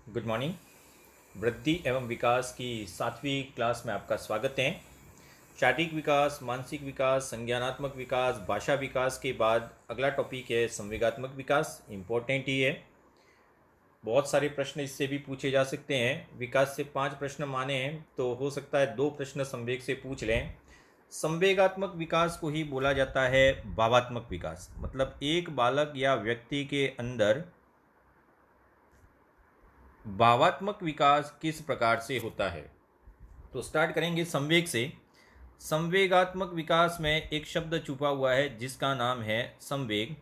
Good morning. वृद्धि एवं विकास की 7वीं क्लास में आपका स्वागत है। शारीरिक विकास, मानसिक विकास, संज्ञानात्मक विकास, भाषा विकास के बाद अगला टॉपिक है संवेगात्मक विकास। इम्पोर्टेंट ही है, बहुत सारे प्रश्न इससे भी पूछे जा सकते हैं। विकास से 5 प्रश्न माने हैं तो हो सकता है 2 प्रश्न संवेग से पूछ लें। संवेगात्मक विकास को ही बोला जाता है भावात्मक विकास। मतलब एक बालक या व्यक्ति के अंदर भावात्मक विकास किस प्रकार से होता है। तो स्टार्ट करेंगे संवेग से। संवेगात्मक विकास में एक शब्द छुपा हुआ है जिसका नाम है संवेग,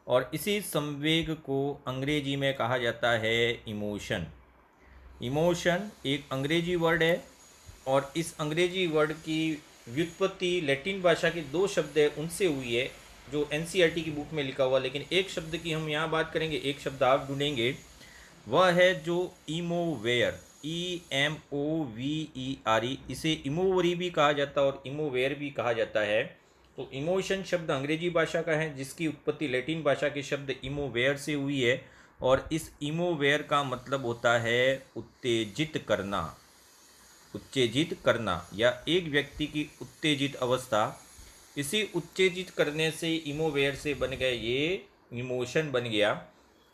और इसी संवेग को अंग्रेजी में कहा जाता है इमोशन। इमोशन एक अंग्रेजी वर्ड है, और इस अंग्रेजी वर्ड की व्युत्पत्ति लैटिन भाषा के 2 शब्द है उनसे हुई है जो एनसीईआरटी की बुक में लिखा हुआ। लेकिन एक शब्द की हम यहाँ बात करेंगे, एक शब्द आप ढूंढेंगे, वह है जो इमोवेयर, EMOVER। इसे इमोवरी भी कहा जाता है और इमोवेयर भी कहा जाता है। तो इमोशन शब्द अंग्रेजी भाषा का है जिसकी उत्पत्ति लैटिन भाषा के शब्द इमोवेयर से हुई है, और इस इमोवेयर का मतलब होता है उत्तेजित करना। उत्तेजित करना या एक व्यक्ति की उत्तेजित अवस्था, इसी उत्तेजित करने से इमोवेयर से बन गए ये इमोशन बन गया।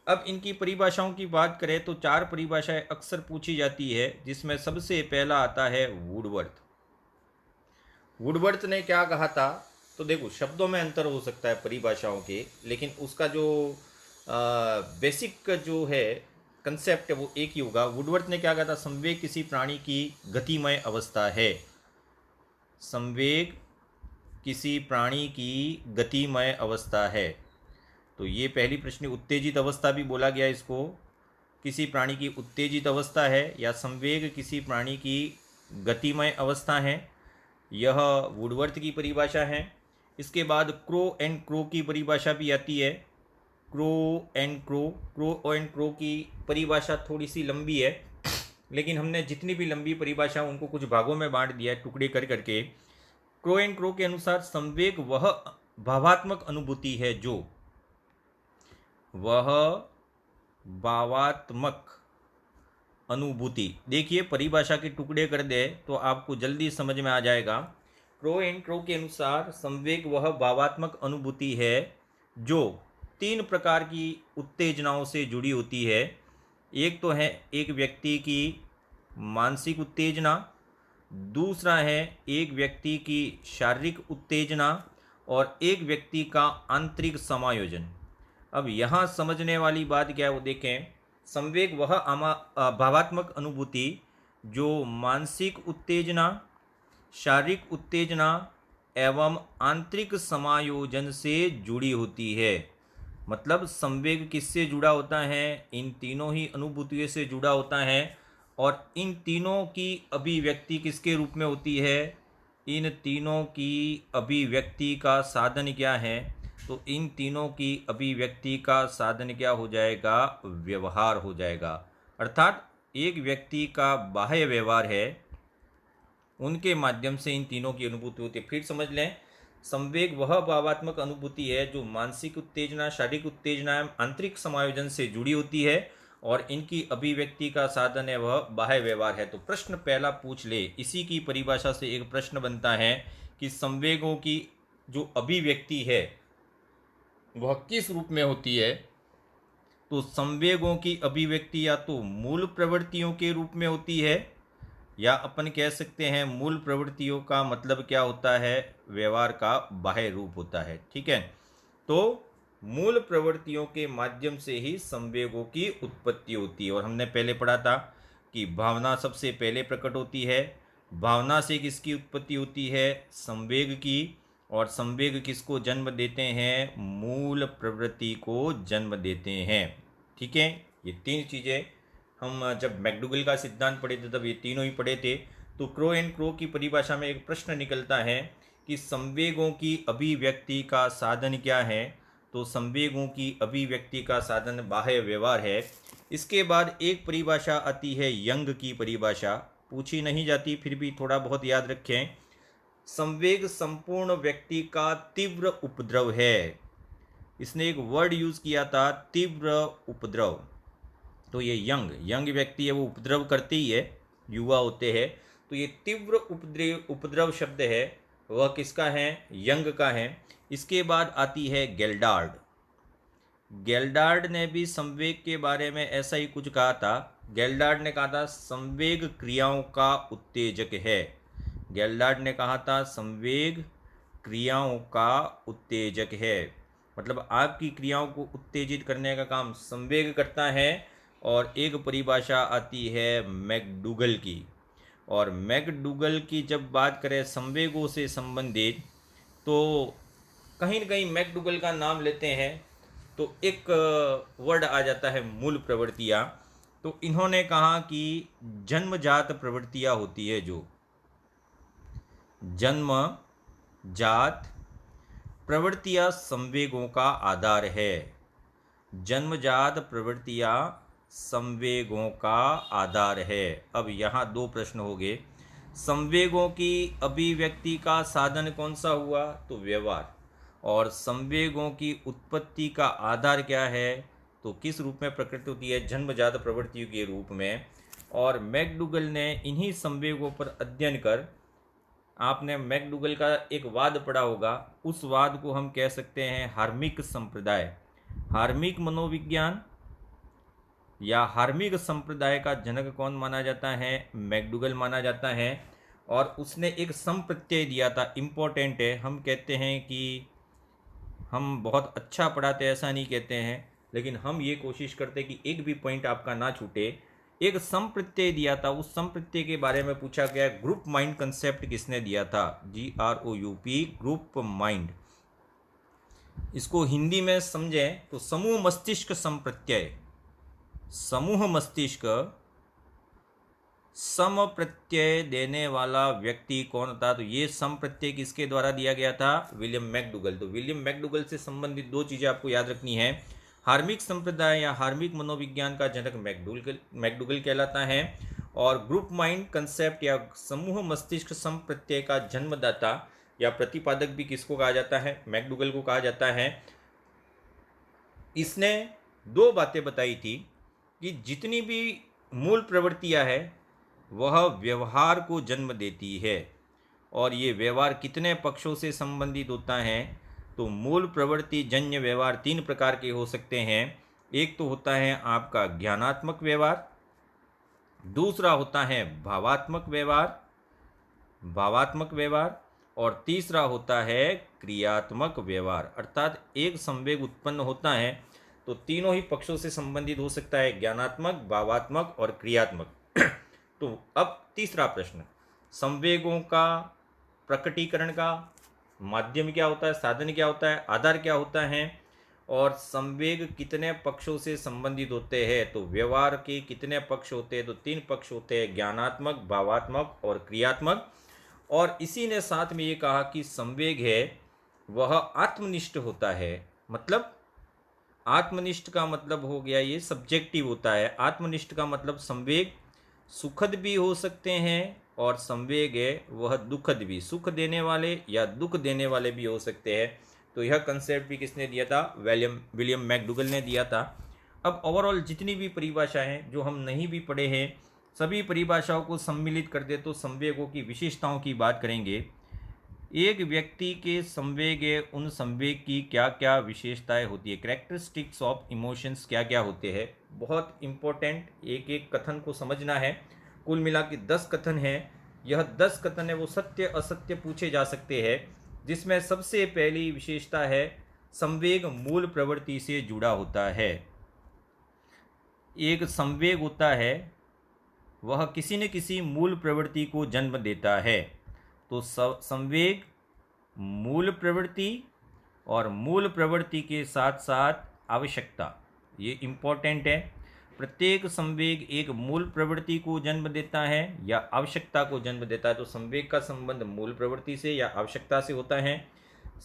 अब इनकी परिभाषाओं की बात करें तो 4 परिभाषाएं अक्सर पूछी जाती है, जिसमें सबसे पहला आता है वुडवर्थ। वुडवर्थ ने क्या कहा था? तो देखो, शब्दों में अंतर हो सकता है परिभाषाओं के, लेकिन उसका जो बेसिक जो है कंसेप्ट है वो एक ही होगा। वुडवर्थ ने क्या कहा था? संवेग किसी प्राणी की गतिमय अवस्था है। संवेग किसी प्राणी की गतिमय अवस्था है। तो ये पहली प्रश्न, उत्तेजित अवस्था भी बोला गया इसको। किसी प्राणी की उत्तेजित अवस्था है या संवेग किसी प्राणी की गतिमय अवस्था है, यह वुडवर्थ की परिभाषा है। इसके बाद क्रो एंड क्रो की परिभाषा भी आती है। Crow and crow, crow and crow की परिभाषा थोड़ी सी लंबी है, लेकिन हमने जितनी भी लंबी परिभाषा उनको कुछ भागों में बांट दिया है, टुकड़े कर करके। क्रो एंड क्रो के अनुसार संवेग वह भावात्मक अनुभूति है जो वह भावात्मक अनुभूति। देखिए, परिभाषा के टुकड़े कर दे तो आपको जल्दी समझ में आ जाएगा। क्रो एंड क्रो के अनुसार संवेग वह भावात्मक अनुभूति है जो 3 प्रकार की उत्तेजनाओं से जुड़ी होती है। एक तो है एक व्यक्ति की मानसिक उत्तेजना, दूसरा है एक व्यक्ति की शारीरिक उत्तेजना, और एक व्यक्ति का आंतरिक समायोजन। अब यहाँ समझने वाली बात क्या है वो देखें। संवेग वह भावात्मक अनुभूति जो मानसिक उत्तेजना, शारीरिक उत्तेजना एवं आंतरिक समायोजन से जुड़ी होती है। मतलब संवेग किससे जुड़ा होता है? इन तीनों ही अनुभूतियों से जुड़ा होता है। और इन तीनों की अभिव्यक्ति किसके रूप में होती है? इन तीनों की अभिव्यक्ति का साधन क्या है? तो इन तीनों की अभिव्यक्ति का साधन क्या हो जाएगा? व्यवहार हो जाएगा। अर्थात एक व्यक्ति का बाह्य व्यवहार है, उनके माध्यम से इन तीनों की अनुभूति होती है। फिर समझ लें, संवेग वह भावात्मक अनुभूति है जो मानसिक उत्तेजना, शारीरिक उत्तेजना एवं आंतरिक समायोजन से जुड़ी होती है, और इनकी अभिव्यक्ति का साधन है वह बाह्य व्यवहार है। तो प्रश्न पहला पूछ ले, इसी की परिभाषा से एक प्रश्न बनता है कि संवेगों की जो अभिव्यक्ति है वह किस रूप में होती है। तो संवेगों की अभिव्यक्ति या तो मूल प्रवृत्तियों के रूप में होती है, या अपन कह सकते हैं मूल प्रवृत्तियों का मतलब क्या होता है? व्यवहार का बाह्य रूप होता है। ठीक है, तो मूल प्रवृत्तियों के माध्यम से ही संवेगों की उत्पत्ति होती है। और हमने पहले पढ़ा था कि भावना सबसे पहले प्रकट होती है। भावना से किसकी उत्पत्ति होती है? संवेग की। और संवेग किसको जन्म देते हैं? मूल प्रवृत्ति को जन्म देते हैं। ठीक है, ये 3 चीज़ें हम जब मैकडूगल का सिद्धांत पढ़े थे तब ये तीनों ही पढ़े थे। तो क्रो एंड क्रो की परिभाषा में एक प्रश्न निकलता है कि संवेगों की अभिव्यक्ति का साधन क्या है। तो संवेगों की अभिव्यक्ति का साधन बाह्य व्यवहार है। इसके बाद एक परिभाषा आती है यंग की परिभाषा, पूछी नहीं जाती फिर भी थोड़ा बहुत याद रखें। संवेग संपूर्ण व्यक्ति का तीव्र उपद्रव है। इसने एक वर्ड यूज किया था, तीव्र उपद्रव। तो ये यंग व्यक्ति है वो उपद्रव करते ही है, युवा होते हैं। तो ये तीव्र उपद्रव शब्द है वह किसका है? यंग का है। इसके बाद आती है गेल्डार्ड। गेल्डार्ड ने भी संवेग के बारे में ऐसा ही कुछ कहा था। गेल्डार्ड ने कहा था संवेग क्रियाओं का उत्तेजक है। गेल्डार्ड ने कहा था संवेग क्रियाओं का उत्तेजक है, मतलब आपकी क्रियाओं को उत्तेजित करने का काम संवेग करता है। और एक परिभाषा आती है मैकडूगल की, और मैकडूगल की जब बात करें संवेगों से संबंधित तो कहीं न कहीं मैकडूगल का नाम लेते हैं तो एक वर्ड आ जाता है मूल प्रवृत्तियाँ। तो इन्होंने कहा कि जन्मजात प्रवृत्तियाँ होती है, जो जन्मजात प्रवृत्तियाँ संवेगों का आधार है। जन्मजात प्रवृत्तियाँ संवेगों का आधार है। अब यहाँ दो प्रश्न हो गए। संवेगों की अभिव्यक्ति का साधन कौन सा हुआ? तो व्यवहार। और संवेगों की उत्पत्ति का आधार क्या है? तो किस रूप में प्रकट होती है? जन्मजात प्रवृत्तियों के रूप में। और मैकडूगल ने इन्हीं संवेगों पर अध्ययन कर, आपने मैकडूगल का एक वाद पढ़ा होगा, उस वाद को हम कह सकते हैं हार्मिक संप्रदाय। हार्मिक मनोविज्ञान या हार्मिक संप्रदाय का जनक कौन माना जाता है? मैकडूगल माना जाता है। और उसने एक संप्रत्यय दिया था, इम्पोर्टेंट है। हम कहते हैं कि हम बहुत अच्छा पढ़ाते हैं, ऐसा नहीं कहते हैं, लेकिन हम ये कोशिश करते हैं कि एक भी पॉइंट आपका ना छूटे। एक संप्रत्यय दिया था, उस संप्रत्यय के बारे में पूछा गया ग्रुप माइंड कंसेप्ट किसने दिया था? GROUP, group mind. इसको हिंदी में समझें तो समूह मस्तिष्क संप्रत्यय। समूह मस्तिष्क सम प्रत्यय देने वाला व्यक्ति कौन था? तो ये सम प्रत्यय किसके द्वारा दिया गया था? William McDougall. तो विलियम मैकडूगल से संबंधित दो चीजें आपको याद रखनी है। हार्मिक संप्रदाय या हार्मिक मनोविज्ञान का जनक मैकडूगल कहलाता है, और ग्रुप माइंड कंसेप्ट या समूह मस्तिष्क सम प्रत्यय का जन्मदाता या प्रतिपादक भी किसको कहा जाता है? मैकडूगल को कहा जाता है। इसने दो बातें बताई थी कि जितनी भी मूल प्रवृत्तियां है वह व्यवहार को जन्म देती है, और ये व्यवहार कितने पक्षों से संबंधित होता है? तो मूल प्रवृत्ति जन्य व्यवहार तीन प्रकार के हो सकते हैं। एक तो होता है आपका ज्ञानात्मक व्यवहार, दूसरा होता है भावात्मक व्यवहार, और तीसरा होता है क्रियात्मक व्यवहार। अर्थात एक संवेग उत्पन्न होता है तो तीनों ही पक्षों से संबंधित हो सकता है, ज्ञानात्मक, भावात्मक और क्रियात्मक। तो अब तीसरा प्रश्न, संवेगों का प्रकटीकरण का माध्यम क्या होता है, साधन क्या होता है, आधार क्या होता है, और संवेग कितने पक्षों से संबंधित होते हैं? तो व्यवहार के कितने पक्ष होते हैं? तो तीन पक्ष होते हैं, ज्ञानात्मक, भावात्मक और क्रियात्मक। और इसी ने साथ में ये कहा कि संवेग है वह आत्मनिष्ठ होता है। मतलब आत्मनिष्ठ का मतलब हो गया ये सब्जेक्टिव होता है। आत्मनिष्ठ का मतलब संवेग सुखद भी हो सकते हैं, और संवेग है वह दुखद भी, सुख देने वाले या दुख देने वाले भी हो सकते हैं। तो यह कंसेप्ट भी किसने दिया था? विलियम मैकडूगल ने दिया था। अब ओवरऑल जितनी भी परिभाषाएं जो हम नहीं भी पढ़े हैं, सभी परिभाषाओं को सम्मिलित कर दे तो संवेगों की विशेषताओं की बात करेंगे। एक व्यक्ति के संवेग है, उन संवेग की क्या क्या विशेषताएं होती है, कैरेक्टरिस्टिक्स ऑफ इमोशंस क्या क्या होते हैं। बहुत इंपॉर्टेंट, एक एक कथन को समझना है। कुल मिला के 10 कथन हैं। यह 10 कथन है वो सत्य असत्य पूछे जा सकते हैं, जिसमें सबसे पहली विशेषता है संवेग मूल प्रवृत्ति से जुड़ा होता है। एक संवेग होता है वह किसी न किसी मूल प्रवृत्ति को जन्म देता है। तो संवेग मूल प्रवृत्ति और मूल प्रवृत्ति के साथ साथ आवश्यकता, ये इम्पोर्टेंट है। प्रत्येक संवेग एक मूल प्रवृत्ति को जन्म देता है या आवश्यकता को जन्म देता है। तो संवेग का संबंध मूल प्रवृत्ति से या आवश्यकता से होता है।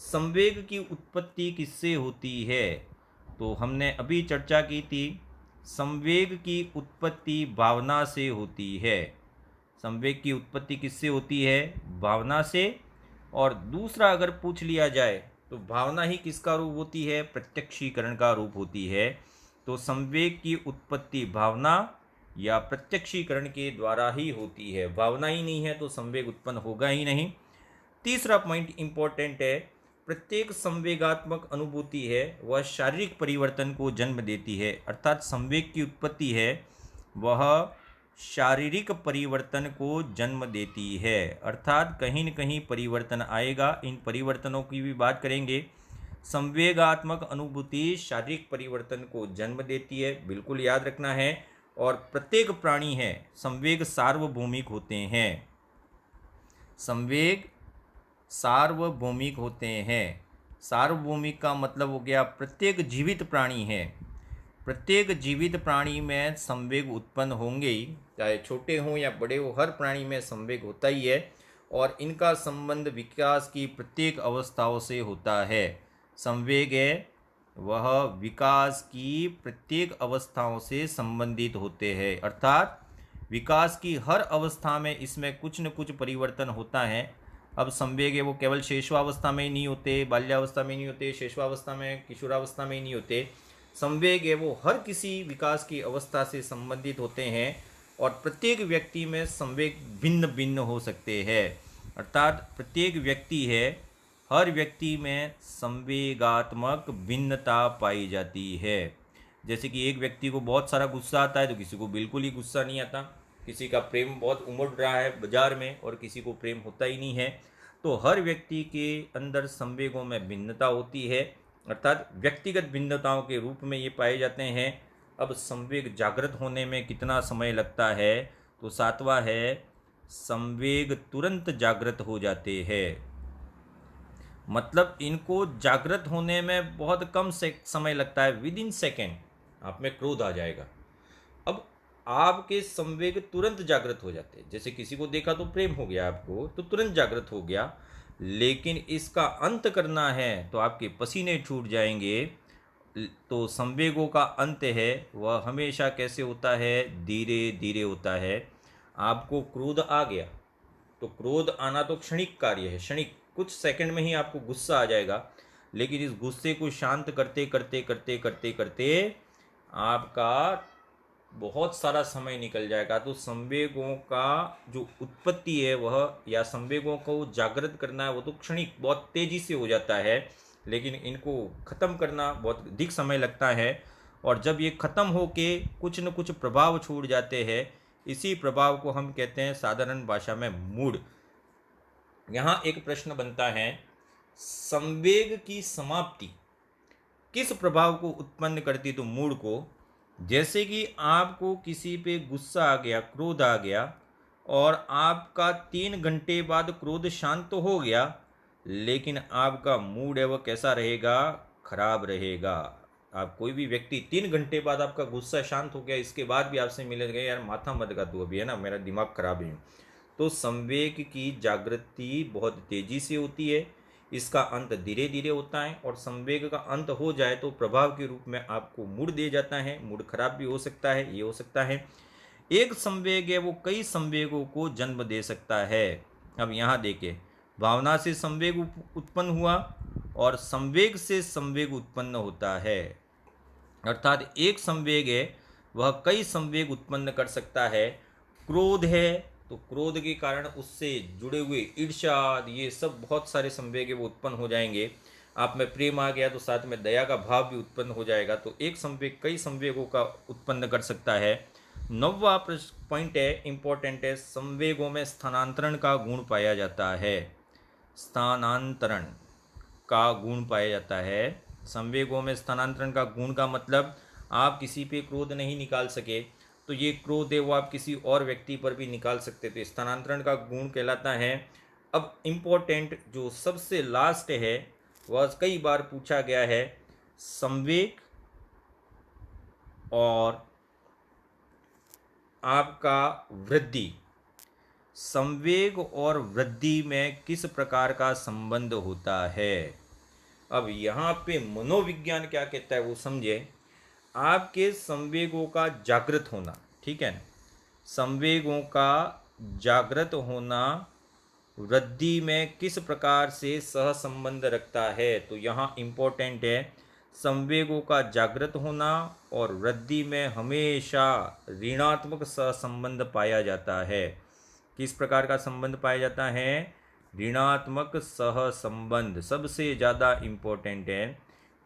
संवेग की उत्पत्ति किससे होती है? तो हमने अभी चर्चा की थी, संवेग की उत्पत्ति भावना से होती है। संवेग की उत्पत्ति किससे होती है? भावना से। और दूसरा अगर पूछ लिया जाए तो भावना ही किसका रूप होती है? प्रत्यक्षीकरण का रूप होती है। तो संवेग की उत्पत्ति भावना या प्रत्यक्षीकरण के द्वारा ही होती है। भावना ही नहीं है तो संवेग उत्पन्न होगा ही नहीं। तीसरा पॉइंट इंपॉर्टेंट है, प्रत्येक संवेगात्मक अनुभूति है वह शारीरिक परिवर्तन को जन्म देती है। अर्थात संवेग की उत्पत्ति है वह शारीरिक परिवर्तन को जन्म देती है। अर्थात कहीं न कहीं परिवर्तन आएगा। इन परिवर्तनों की भी बात करेंगे। संवेगात्मक अनुभूति शारीरिक परिवर्तन को जन्म देती है, बिल्कुल याद रखना है। और प्रत्येक प्राणी है संवेग सार्वभौमिक होते हैं। संवेग सार्वभौमिक होते हैं। सार्वभौमिक का मतलब हो गया प्रत्येक जीवित प्राणी है, प्रत्येक जीवित प्राणी में संवेग उत्पन्न होंगे ही, चाहे छोटे हों या बड़े हों, हर प्राणी में संवेग होता ही है। और इनका संबंध विकास की प्रत्येक अवस्थाओं से होता है। संवेग है वह विकास की प्रत्येक अवस्थाओं से संबंधित होते हैं। अर्थात विकास की हर अवस्था में इसमें कुछ न कुछ परिवर्तन होता है। अब संवेग है वो केवल शैशवावस्था में ही नहीं होते, बाल्यावस्था में नहीं होते, शैशवावस्था में, किशोरावस्था में ही नहीं होते। संवेग है वो हर किसी विकास की अवस्था से संबंधित होते हैं और प्रत्येक व्यक्ति में संवेग भिन्न भिन्न हो सकते हैं। अर्थात प्रत्येक व्यक्ति है, हर व्यक्ति में संवेगात्मक भिन्नता पाई जाती है। जैसे कि एक व्यक्ति को बहुत सारा गुस्सा आता है तो किसी को बिल्कुल ही गुस्सा नहीं आता, किसी का प्रेम बहुत उमड़ रहा है बाजार में और किसी को प्रेम होता ही नहीं है। तो हर व्यक्ति के अंदर संवेगों में भिन्नता होती है, अर्थात व्यक्तिगत भिन्नताओं के रूप में ये पाए जाते हैं। अब संवेग जागृत होने में कितना समय लगता है, तो सातवां है संवेग तुरंत जागृत हो जाते हैं। मतलब इनको जागृत होने में बहुत कम से समय लगता है, विद इन सेकेंड आप में क्रोध आ जाएगा। अब आपके संवेग तुरंत जागृत हो जाते हैं। जैसे किसी को देखा तो प्रेम हो गया आपको, तो तुरंत जागृत हो गया। लेकिन इसका अंत करना है तो आपके पसीने छूट जाएंगे। तो संवेगों का अंत है वह हमेशा कैसे होता है, धीरे धीरे होता है। आपको क्रोध आ गया तो क्रोध आना तो क्षणिक कार्य है, क्षणिक, कुछ सेकंड में ही आपको गुस्सा आ जाएगा। लेकिन इस गुस्से को शांत करते करते करते करते करते आपका बहुत सारा समय निकल जाएगा। तो संवेगों का जो उत्पत्ति है वह, या संवेगों को जागृत करना है वो तो क्षणिक बहुत तेजी से हो जाता है, लेकिन इनको ख़त्म करना बहुत अधिक समय लगता है। और जब ये ख़त्म होके कुछ न कुछ प्रभाव छोड़ जाते हैं, इसी प्रभाव को हम कहते हैं साधारण भाषा में मूड। यहाँ एक प्रश्न बनता है, संवेग की समाप्ति किस प्रभाव को उत्पन्न करती, तो मूड को। जैसे कि आपको किसी पे गुस्सा आ गया, क्रोध आ गया, और आपका 3 घंटे बाद क्रोध शांत तो हो गया, लेकिन आपका मूड है वह कैसा रहेगा, खराब रहेगा। आप कोई भी व्यक्ति 3 घंटे बाद आपका गुस्सा शांत हो गया, इसके बाद भी आपसे मिले गए, यार माथा मत का तू अभी, है ना, मेरा दिमाग खराब है। तो संवेग की जागृति बहुत तेजी से होती है, इसका अंत धीरे धीरे होता है। और संवेग का अंत हो जाए तो प्रभाव के रूप में आपको मूड दे जाता है। मूड खराब भी हो सकता है, ये हो सकता है। एक संवेग है वो कई संवेगों को जन्म दे सकता है। अब यहाँ देखें, भावना से संवेग उत्पन्न हुआ और संवेग से संवेग उत्पन्न होता है। अर्थात एक संवेग है वह कई संवेग उत्पन्न कर सकता है। क्रोध है तो क्रोध के कारण उससे जुड़े हुए ईर्ष्या, ये सब बहुत सारे संवेग वो उत्पन्न हो जाएंगे। आप में प्रेम आ गया तो साथ में दया का भाव भी उत्पन्न हो जाएगा। तो एक संवेग कई संवेगों का उत्पन्न कर सकता है। 9वां पॉइंट है, इंपॉर्टेंट है, संवेगों में स्थानांतरण का गुण पाया जाता है। स्थानांतरण का गुण पाया जाता है। संवेगों में स्थानांतरण का गुण का मतलब, आप किसी पे क्रोध नहीं निकाल सके तो ये क्रोध है वो आप किसी और व्यक्ति पर भी निकाल सकते थे, स्थानांतरण का गुण कहलाता है। अब इम्पोर्टेंट जो सबसे लास्ट है वह कई बार पूछा गया है, संवेग और आपका वृद्धि, संवेग और वृद्धि में किस प्रकार का संबंध होता है। अब यहाँ पे मनोविज्ञान क्या कहता है वो समझे। आपके संवेगों का जागृत होना, ठीक है, संवेगों का जागृत होना वृद्धि में किस प्रकार से सहसंबंध रखता है। तो यहाँ इम्पोर्टेंट है, संवेगों का जागृत होना और वृद्धि में हमेशा ऋणात्मक सहसंबंध पाया जाता है। किस प्रकार का संबंध पाया जाता है? ऋणात्मक सहसंबंध सबसे ज़्यादा इम्पोर्टेंट है।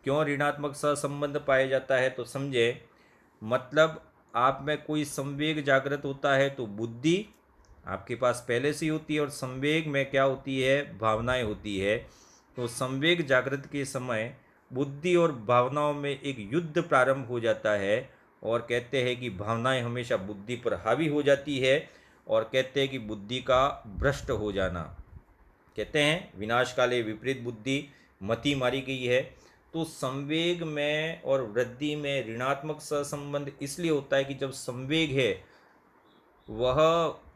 क्यों ऋणात्मक सहसंबंध पाया जाता है? तो समझे, मतलब आप में कोई संवेग जागृत होता है तो बुद्धि आपके पास पहले से ही होती है, और संवेग में क्या होती है? भावनाएं होती है। तो संवेग जागृत के समय बुद्धि और भावनाओं में एक युद्ध प्रारंभ हो जाता है, और कहते हैं कि भावनाएं हमेशा बुद्धि पर हावी हो जाती है, और कहते हैं कि बुद्धि का भ्रष्ट हो जाना। कहते हैं विनाश काले विपरीत बुद्धि, मति मारी गई है। तो संवेग में और वृद्धि में ऋणात्मक सहसंबंध इसलिए होता है कि जब संवेग है वह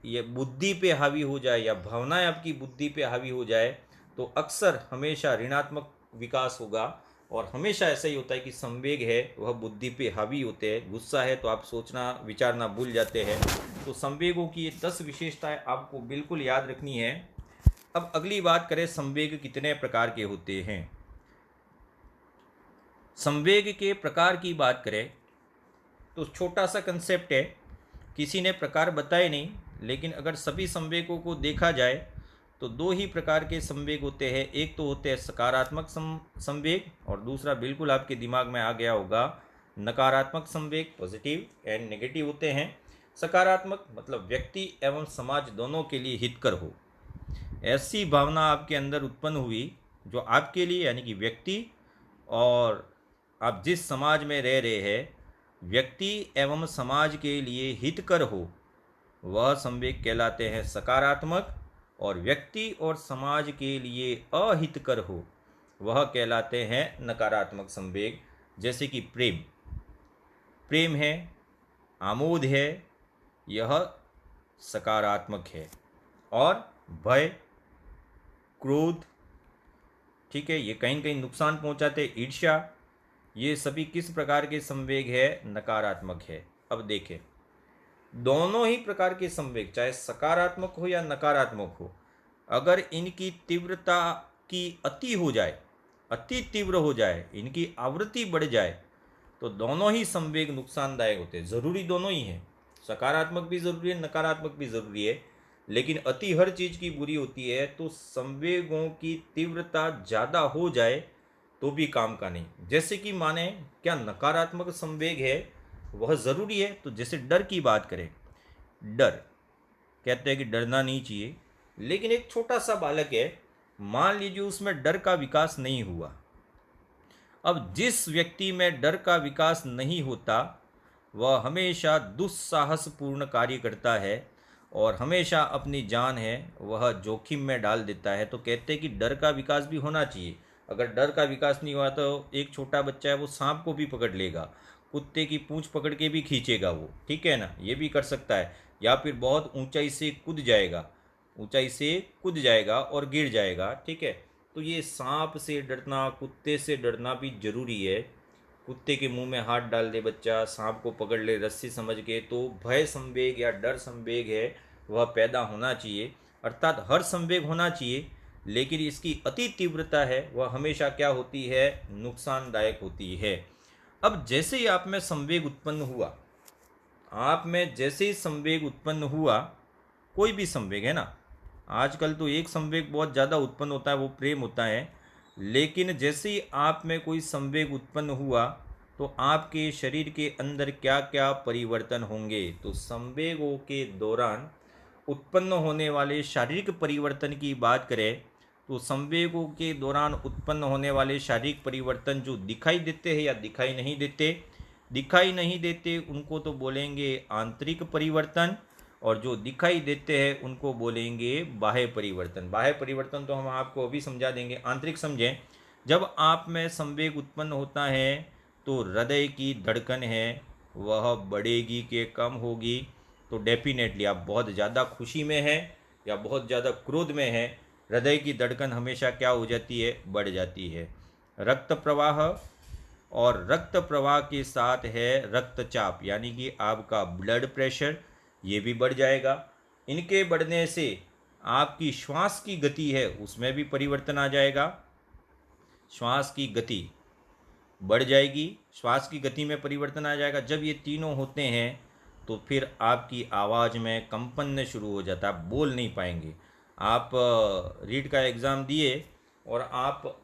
ये बुद्धि पे हावी हो जाए या भावनाएं आपकी बुद्धि पे हावी हो जाए, तो अक्सर हमेशा ऋणात्मक विकास होगा। और हमेशा ऐसा ही होता है कि संवेग है वह बुद्धि पे हावी होते हैं। गुस्सा है तो आप सोचना विचारना भूल जाते हैं। तो संवेगों की ये 10 विशेषताएं आपको बिल्कुल याद रखनी है। अब अगली बात करें, संवेग कितने प्रकार के होते हैं। संवेग के प्रकार की बात करें तो छोटा सा कंसेप्ट है, किसी ने प्रकार बताए नहीं, लेकिन अगर सभी संवेगों को देखा जाए तो 2 ही प्रकार के संवेग होते हैं। एक तो होते हैं सकारात्मक संवेग, और दूसरा बिल्कुल आपके दिमाग में आ गया होगा नकारात्मक संवेग, पॉजिटिव एंड नेगेटिव होते हैं। सकारात्मक मतलब व्यक्ति एवं समाज दोनों के लिए हितकर हो। ऐसी भावना आपके अंदर उत्पन्न हुई जो आपके लिए यानी कि व्यक्ति और आप जिस समाज में रह रहे हैं व्यक्ति एवं समाज के लिए हितकर हो, वह संवेग कहलाते हैं सकारात्मक। और व्यक्ति और समाज के लिए अहितकर हो, वह कहलाते हैं नकारात्मक संवेग। जैसे कि प्रेम, प्रेम है, आमोद है, यह सकारात्मक है। और भय, क्रोध, ठीक है, ये कहीं कहीं नुकसान पहुंचाते, ईर्ष्या, ये सभी किस प्रकार के संवेग है? नकारात्मक है। अब देखें, दोनों ही प्रकार के संवेग चाहे सकारात्मक हो या नकारात्मक हो, अगर इनकी तीव्रता की अति हो जाए, अति तीव्र हो जाए, इनकी आवृत्ति बढ़ जाए, तो दोनों ही संवेग नुकसानदायक होते हैं। ज़रूरी दोनों ही हैं, सकारात्मक भी ज़रूरी है, नकारात्मक भी ज़रूरी है, लेकिन अति हर चीज़ की बुरी होती है। तो संवेगों की तीव्रता ज़्यादा हो जाए तो भी काम का नहीं। जैसे कि माने क्या नकारात्मक संवेग है वह ज़रूरी है? तो जैसे डर की बात करें, डर कहते हैं कि डरना नहीं चाहिए, लेकिन एक छोटा सा बालक है, मान लीजिए उसमें डर का विकास नहीं हुआ। अब जिस व्यक्ति में डर का विकास नहीं होता वह हमेशा दुस्साहसपूर्ण कार्य करता है और हमेशा अपनी जान है वह जोखिम में डाल देता है। तो कहते हैं कि डर का विकास भी होना चाहिए। अगर डर का विकास नहीं हुआ तो एक छोटा बच्चा है वो सांप को भी पकड़ लेगा, कुत्ते की पूंछ पकड़ के भी खींचेगा वो, ठीक है ना, ये भी कर सकता है। या फिर बहुत ऊंचाई से कूद जाएगा, ऊंचाई से कूद जाएगा और गिर जाएगा, ठीक है। तो ये सांप से डरना, कुत्ते से डरना भी जरूरी है। कुत्ते के मुंह में हाथ डाल दे बच्चा, सांप को पकड़ ले रस्सी समझ के, तो भय संवेग या डर संवेग है वह पैदा होना चाहिए। अर्थात हर संवेग होना चाहिए, लेकिन इसकी अति तीव्रता है वह हमेशा क्या होती है? नुकसानदायक होती है। अब जैसे ही आप में संवेग उत्पन्न हुआ, आप में जैसे ही संवेग उत्पन्न हुआ, कोई भी संवेग है ना, आजकल तो एक संवेग बहुत ज़्यादा उत्पन्न होता है वो प्रेम होता है, लेकिन जैसे ही आप में कोई संवेग उत्पन्न हुआ तो आपके शरीर के अंदर क्या क्या परिवर्तन होंगे। तो संवेगों के दौरान उत्पन्न होने वाले शारीरिक परिवर्तन की बात करें तो संवेगों के दौरान उत्पन्न होने वाले शारीरिक परिवर्तन जो दिखाई देते हैं या दिखाई नहीं देते, दिखाई नहीं देते उनको तो बोलेंगे आंतरिक परिवर्तन, और जो दिखाई देते हैं उनको बोलेंगे बाह्य परिवर्तन। बाह्य परिवर्तन तो हम आपको अभी समझा देंगे, आंतरिक समझें। जब आप में संवेग उत्पन्न होता है तो हृदय की धड़कन है वह बढ़ेगी कि कम होगी? तो डेफिनेटली आप बहुत ज़्यादा खुशी में हैं या बहुत ज़्यादा क्रोध में हैं, हृदय की धड़कन हमेशा क्या हो जाती है? बढ़ जाती है। रक्त प्रवाह, और रक्त प्रवाह के साथ है रक्तचाप यानी कि आपका ब्लड प्रेशर, ये भी बढ़ जाएगा। इनके बढ़ने से आपकी श्वास की गति है उसमें भी परिवर्तन आ जाएगा। श्वास की गति, बढ़ जाएगी, श्वास की गति में परिवर्तन आ जाएगा। जब ये तीनों होते हैं तो फिर आपकी आवाज़ में कंपन शुरू हो जाता है, आप बोल नहीं पाएंगे। आप रीट का एग्ज़ाम दिए और आप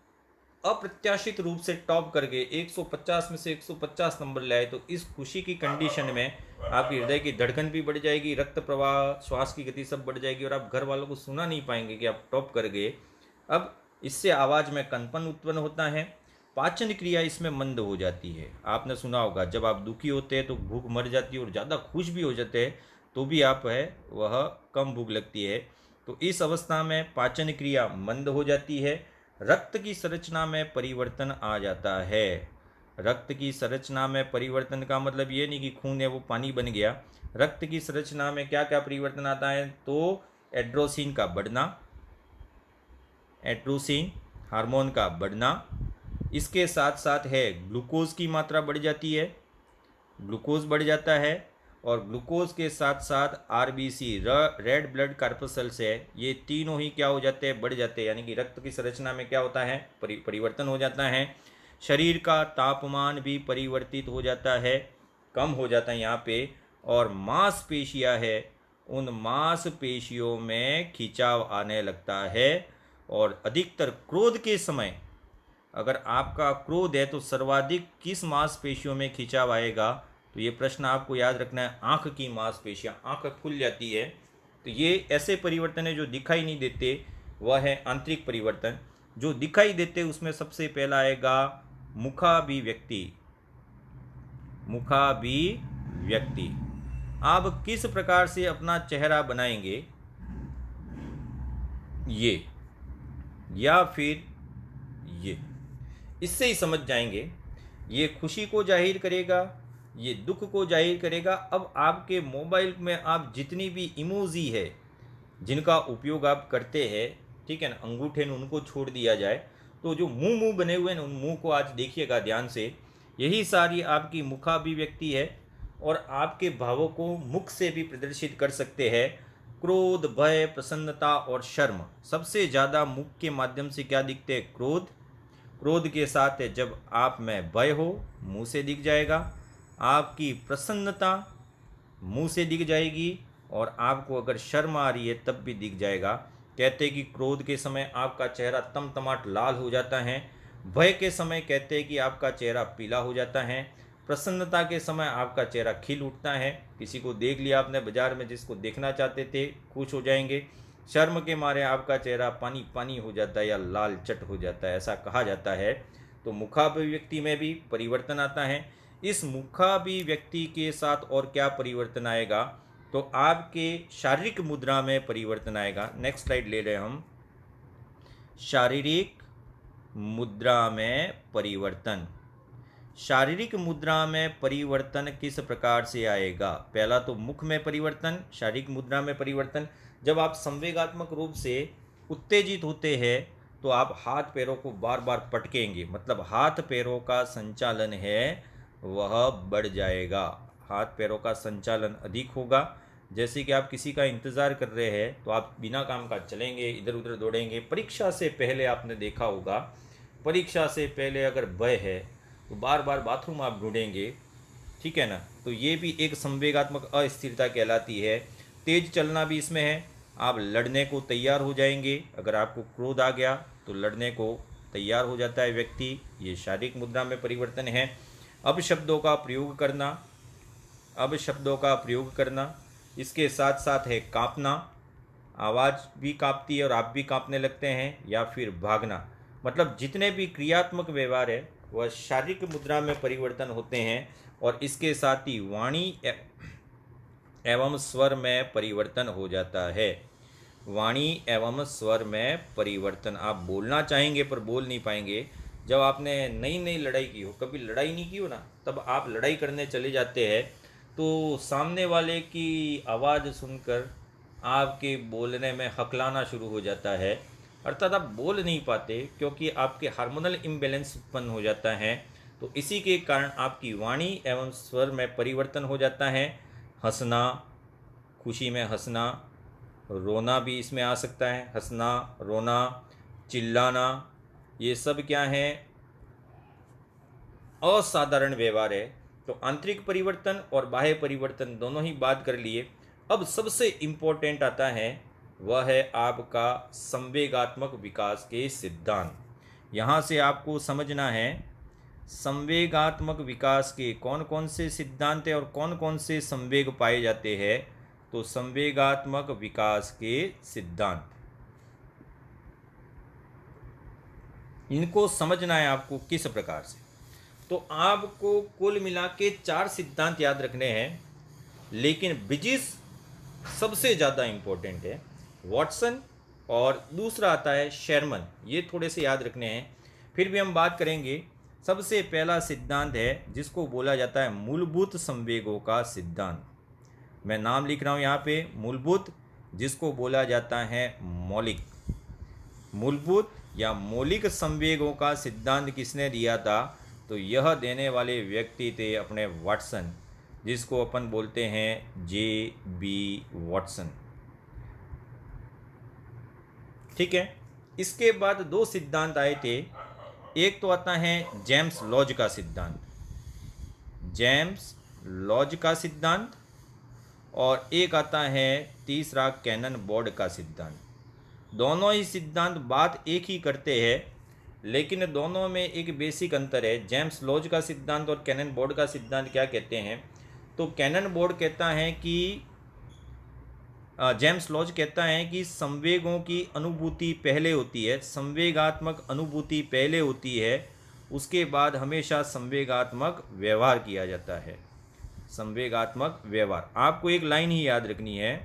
अप्रत्याशित रूप से टॉप करके 150 में से 150 नंबर लाए, तो इस खुशी की कंडीशन में आपकी हृदय की धड़कन भी बढ़ जाएगी, रक्त प्रवाह, श्वास की गति सब बढ़ जाएगी और आप घर वालों को सुना नहीं पाएंगे कि आप टॉप कर गए। अब इससे आवाज़ में कंपन उत्पन्न होता है, पाचन क्रिया इसमें मंद हो जाती है। आपने सुना होगा जब आप दुखी होते हैं तो भूख मर जाती है और ज़्यादा खुश भी हो जाते हैं तो भी आप है वह कम भूख लगती है। तो इस अवस्था में पाचन क्रिया मंद हो जाती है, रक्त की संरचना में परिवर्तन आ जाता है। रक्त की संरचना में परिवर्तन का मतलब ये नहीं कि खून है वो पानी बन गया। रक्त की संरचना में क्या क्या परिवर्तन आता है, तो एड्रोसिन का बढ़ना, एड्रोसिन हार्मोन का बढ़ना, इसके साथ साथ है ग्लूकोज की मात्रा बढ़ जाती है, ग्लूकोज बढ़ जाता है, और ग्लूकोज के साथ साथ आरबीसी रेड ब्लड कार्पसेल्स है, ये तीनों ही क्या हो जाते हैं, बढ़ जाते हैं। यानी कि रक्त की संरचना में क्या होता है, परिवर्तन हो जाता है। शरीर का तापमान भी परिवर्तित हो जाता है, कम हो जाता है यहाँ पे। और मांसपेशियाँ है, उन मांसपेशियों में खिंचाव आने लगता है। और अधिकतर क्रोध के समय, अगर आपका क्रोध है तो सर्वाधिक किस मांसपेशियों में खिंचाव आएगा, तो ये प्रश्न आपको याद रखना है। आँख की मांसपेशियाँ, आँख खुल जाती है। तो ये ऐसे परिवर्तन है जो दिखाई नहीं देते, वह है आंतरिक परिवर्तन। जो दिखाई देते उसमें सबसे पहला आएगा मुखाभिव्यक्ति, मुखाभिव्यक्ति। आप किस प्रकार से अपना चेहरा बनाएंगे, ये या फिर ये, इससे ही समझ जाएंगे। ये खुशी को जाहिर करेगा, ये दुख को जाहिर करेगा। अब आपके मोबाइल में आप जितनी भी इमोजी है जिनका उपयोग आप करते हैं, ठीक है ना, अंगूठे ने उनको छोड़ दिया जाए, तो जो मुंह बने हुए हैं उन मुंह को आज देखिएगा ध्यान से, यही सारी आपकी मुखाभिव्यक्ति है। और आपके भावों को मुख से भी प्रदर्शित कर सकते हैं। क्रोध, भय, प्रसन्नता और शर्म, सबसे ज़्यादा मुख के माध्यम से क्या दिखते हैं, क्रोध। क्रोध के साथ है जब आप में भय हो, मुंह से दिख जाएगा। आपकी प्रसन्नता मुंह से दिख जाएगी, और आपको अगर शर्म आ रही है तब भी दिख जाएगा। कहते हैं कि क्रोध के समय आपका चेहरा तमतमाट लाल हो जाता है, भय के समय कहते हैं कि आपका चेहरा पीला हो जाता है, प्रसन्नता के समय आपका चेहरा खिल उठता है। किसी को देख लिया आपने बाजार में, जिसको देखना चाहते थे, खुश हो जाएंगे। शर्म के मारे आपका चेहरा पानी पानी हो जाता है या लाल चट हो जाता है, ऐसा कहा जाता है। तो मुखाभिव्यक्ति में भी परिवर्तन आता है। इस मुखाभिव्यक्ति के साथ और क्या परिवर्तन आएगा, तो आपके शारीरिक मुद्रा में परिवर्तन आएगा। नेक्स्ट स्लाइड ले रहे हैं हम। शारीरिक मुद्रा में परिवर्तन। शारीरिक मुद्रा में परिवर्तन किस प्रकार से आएगा, पहला तो मुख में परिवर्तन, शारीरिक मुद्रा में परिवर्तन। जब आप संवेगात्मक रूप से उत्तेजित होते हैं तो आप हाथ पैरों को बार बार पटकेंगे, मतलब हाथ पैरों का संचालन है वह बढ़ जाएगा, हाथ पैरों का संचालन अधिक होगा। जैसे कि आप किसी का इंतज़ार कर रहे हैं तो आप बिना काम का चलेंगे, इधर उधर दौड़ेंगे। परीक्षा से पहले आपने देखा होगा, परीक्षा से पहले अगर भय है तो बार बार बाथरूम आप ढूंढेंगे, ठीक है ना। तो ये भी एक संवेगात्मक अस्थिरता कहलाती है। तेज चलना भी इसमें है, आप लड़ने को तैयार हो जाएंगे। अगर आपको क्रोध आ गया तो लड़ने को तैयार हो जाता है व्यक्ति, ये शारीरिक मुद्रा में परिवर्तन है। अब शब्दों का प्रयोग करना, अब शब्दों का प्रयोग करना, इसके साथ साथ है कांपना, आवाज़ भी कांपती है और आप भी कांपने लगते हैं, या फिर भागना। मतलब जितने भी क्रियात्मक व्यवहार है वह शारीरिक मुद्रा में परिवर्तन होते हैं। और इसके साथ ही वाणी एवं स्वर में परिवर्तन हो जाता है। वाणी एवं स्वर में परिवर्तन, आप बोलना चाहेंगे पर बोल नहीं पाएंगे। जब आपने नई नई लड़ाई की हो, कभी लड़ाई नहीं की हो ना, तब आप लड़ाई करने चले जाते हैं तो सामने वाले की आवाज़ सुनकर आपके बोलने में हकलाना शुरू हो जाता है, अर्थात आप बोल नहीं पाते क्योंकि आपके हार्मोनल इम्बैलेंस उत्पन्न हो जाता है। तो इसी के कारण आपकी वाणी एवं स्वर में परिवर्तन हो जाता है। हंसना, खुशी में हंसना, रोना भी इसमें आ सकता है। हंसना, रोना, चिल्लाना, ये सब क्या है, असाधारण व्यवहार है। तो आंतरिक परिवर्तन और बाह्य परिवर्तन दोनों ही बात कर लिए। अब सबसे इम्पोर्टेंट आता है, वह है आपका संवेगात्मक विकास के सिद्धांत। यहाँ से आपको समझना है संवेगात्मक विकास के कौन कौन से सिद्धांत है और कौन कौन से संवेग पाए जाते हैं। तो संवेगात्मक विकास के सिद्धांत, इनको समझना है आपको किस प्रकार से। तो आपको कुल मिला के 4 सिद्धांत याद रखने हैं, लेकिन ब्रिजिस सबसे ज़्यादा इम्पोर्टेंट है, वॉटसन और दूसरा आता है शेरमन, ये थोड़े से याद रखने हैं। फिर भी हम बात करेंगे। सबसे पहला सिद्धांत है जिसको बोला जाता है मूलभूत संवेगों का सिद्धांत। मैं नाम लिख रहा हूँ यहाँ पे, मूलभूत, जिसको बोला जाता है मौलिक। मूलभूत या मौलिक संवेगों का सिद्धांत किसने दिया था? तो यह देने वाले व्यक्ति थे अपने वाटसन, जिसको अपन बोलते हैं J.B. वाटसन। ठीक है। इसके बाद 2 सिद्धांत आए थे। एक तो आता है जेम्स लॉज का सिद्धांत, जेम्स लॉज का सिद्धांत, और एक आता है तीसरा कैनन बोर्ड का सिद्धांत। दोनों ही सिद्धांत बात एक ही करते हैं, लेकिन दोनों में एक बेसिक अंतर है। जेम्स लॉज का सिद्धांत और कैनन बोर्ड का सिद्धांत क्या कहते हैं? तो कैनन बोर्ड कहता है कि जेम्स लॉज कहता है कि संवेगों की अनुभूति पहले होती है, संवेगात्मक अनुभूति पहले होती है, उसके बाद हमेशा संवेगात्मक व्यवहार किया जाता है। संवेगात्मक व्यवहार, आपको एक लाइन ही याद रखनी है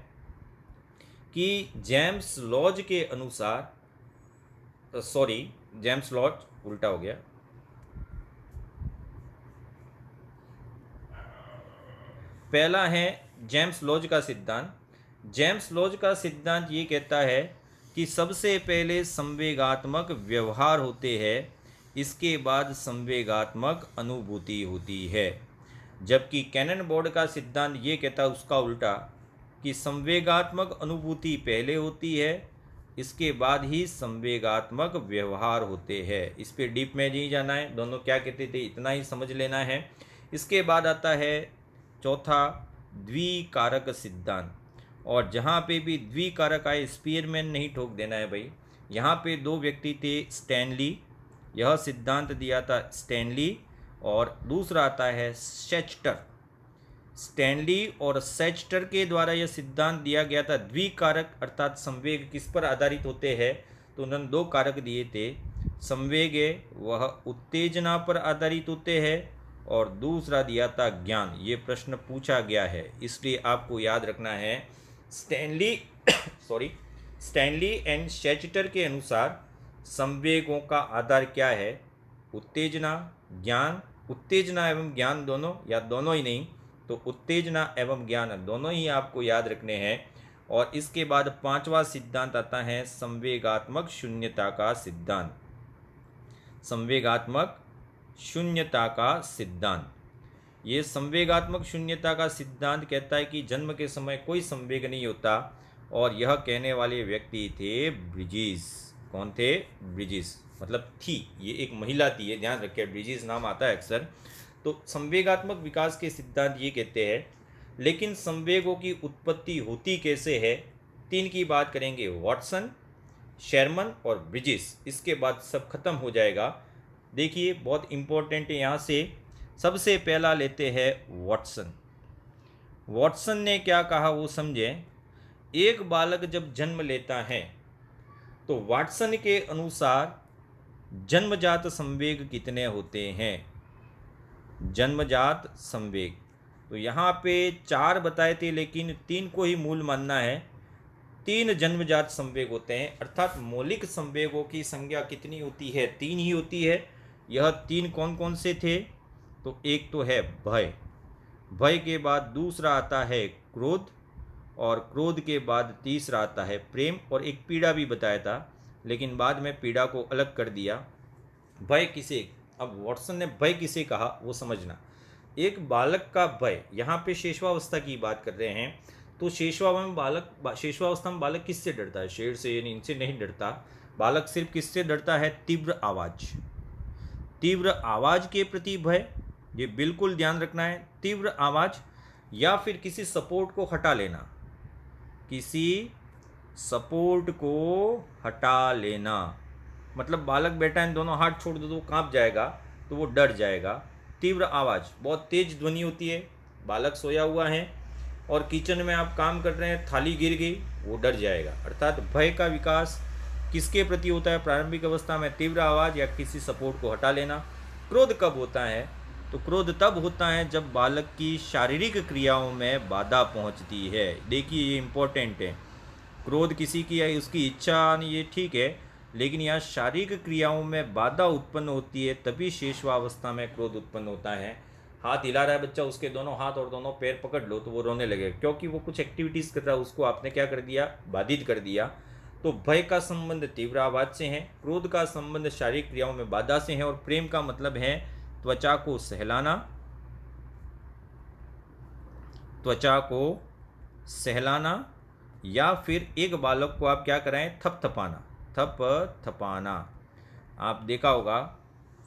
कि जेम्स लॉज के अनुसार, जेम्स लॉज उल्टा हो गया, पहला है जेम्स लॉज का सिद्धांत। जेम्स लॉज का सिद्धांत ये कहता है कि सबसे पहले संवेगात्मक व्यवहार होते हैं, इसके बाद संवेगात्मक अनुभूति होती है। जबकि कैनन बोर्ड का सिद्धांत ये कहता है उसका उल्टा, कि संवेगात्मक अनुभूति पहले होती है, इसके बाद ही संवेगात्मक व्यवहार होते हैं। इस पे डीप में नहीं जाना है, दोनों क्या कहते थे इतना ही समझ लेना है। इसके बाद आता है चौथा द्विकारक सिद्धांत, और जहाँ पे भी द्विकारक आए स्पीयरमैन नहीं ठोक देना है भाई। यहाँ पे 2 व्यक्ति थे, स्टैनली, यह सिद्धांत दिया था स्टैनली, और दूसरा आता है सेचटर। स्टैनली और सेचटर के द्वारा यह सिद्धांत दिया गया था। द्विकारक अर्थात संवेग किस पर आधारित होते हैं? तो उन्होंने 2 कारक दिए थे। संवेग है वह उत्तेजना पर आधारित होते हैं, और दूसरा दिया था ज्ञान। ये प्रश्न पूछा गया है, इसलिए आपको याद रखना है स्टैनली एंड सेचटर के अनुसार संवेगों का आधार क्या है? उत्तेजना, ज्ञान, उत्तेजना एवं ज्ञान दोनों, या दोनों ही नहीं तो उत्तेजना एवं ज्ञान दोनों ही आपको याद रखने हैं। और इसके बाद 5वां सिद्धांत आता है संवेगात्मक शून्यता का सिद्धांत। संवेगात्मक शून्यता का सिद्धांत, ये संवेगात्मक शून्यता का सिद्धांत कहता है कि जन्म के समय कोई संवेग नहीं होता, और यह कहने वाले व्यक्ति थे ब्रिजिस। कौन थे? ब्रिजिस, मतलब थी, ये एक महिला थी, ये ध्यान रखिए, ब्रिजिस नाम आता है अक्सर। तो संवेगात्मक विकास के सिद्धांत ये कहते हैं, लेकिन संवेगों की उत्पत्ति होती कैसे है? 3 की बात करेंगे, वाटसन, शेरमन और ब्रिजिस। इसके बाद सब खत्म हो जाएगा। देखिए बहुत इम्पोर्टेंट है, यहाँ से सबसे पहला लेते हैं वाटसन। वाटसन ने क्या कहा वो समझें। एक बालक जब जन्म लेता है तो वाटसन के अनुसार जन्मजात संवेग कितने होते हैं? जन्मजात संवेग, तो यहाँ पे 4 बताए थे, लेकिन 3 को ही मूल मानना है। 3 जन्मजात संवेग होते हैं, अर्थात मौलिक संवेगों की संख्या कितनी होती है? 3 ही होती है। यह 3 कौन कौन से थे? तो एक तो है भय, भय के बाद दूसरा आता है क्रोध, और क्रोध के बाद तीसरा आता है प्रेम, और एक पीड़ा भी बताया था, लेकिन बाद में पीड़ा को अलग कर दिया। भय किसे, अब वाटसन ने भय किसे कहा वो समझना। एक बालक का भय, यहाँ पे शेषवावस्था की बात कर रहे हैं, तो शेषवावस्था में बालक किससे डरता है? शेर से, यानी इनसे नहीं डरता। बालक सिर्फ किससे डरता है? तीव्र आवाज़, तीव्र आवाज के प्रति भय, ये बिल्कुल ध्यान रखना है, तीव्र आवाज, या फिर किसी सपोर्ट को हटा लेना, किसी सपोर्ट को हटा लेना, मतलब बालक बैठा है, दोनों हाथ छोड़ दो तो कांप जाएगा, तो वो डर जाएगा। तीव्र आवाज़, बहुत तेज ध्वनि होती है, बालक सोया हुआ है और किचन में आप काम कर रहे हैं, थाली गिर गई, वो डर जाएगा। अर्थात भय का विकास किसके प्रति होता है प्रारंभिक अवस्था में? तीव्र आवाज़ या किसी सपोर्ट को हटा लेना। क्रोध कब होता है? तो क्रोध तब होता है जब बालक की शारीरिक क्रियाओं में बाधा पहुंचती है। देखिए ये इम्पोर्टेंट है, क्रोध किसी की है, उसकी इच्छा नहीं, ये ठीक है, लेकिन यहाँ शारीरिक क्रियाओं में बाधा उत्पन्न होती है, तभी शेषवावस्था में क्रोध उत्पन्न होता है। हाथ हिला रहा है बच्चा, उसके दोनों हाथ और दोनों पैर पकड़ लो तो वो रोने लगे, क्योंकि वो कुछ एक्टिविटीज़ कर रहा है, उसको आपने क्या कर दिया? बाधित कर दिया। तो भय का संबंध तीव्र आवाज से है, क्रोध का संबंध शारीरिक क्रियाओं में बाधा से है, और प्रेम का मतलब है त्वचा को सहलाना, त्वचा को सहलाना, या फिर एक बालक को आप क्या कराएं? थपथपाना, थपथपाना। आप देखा होगा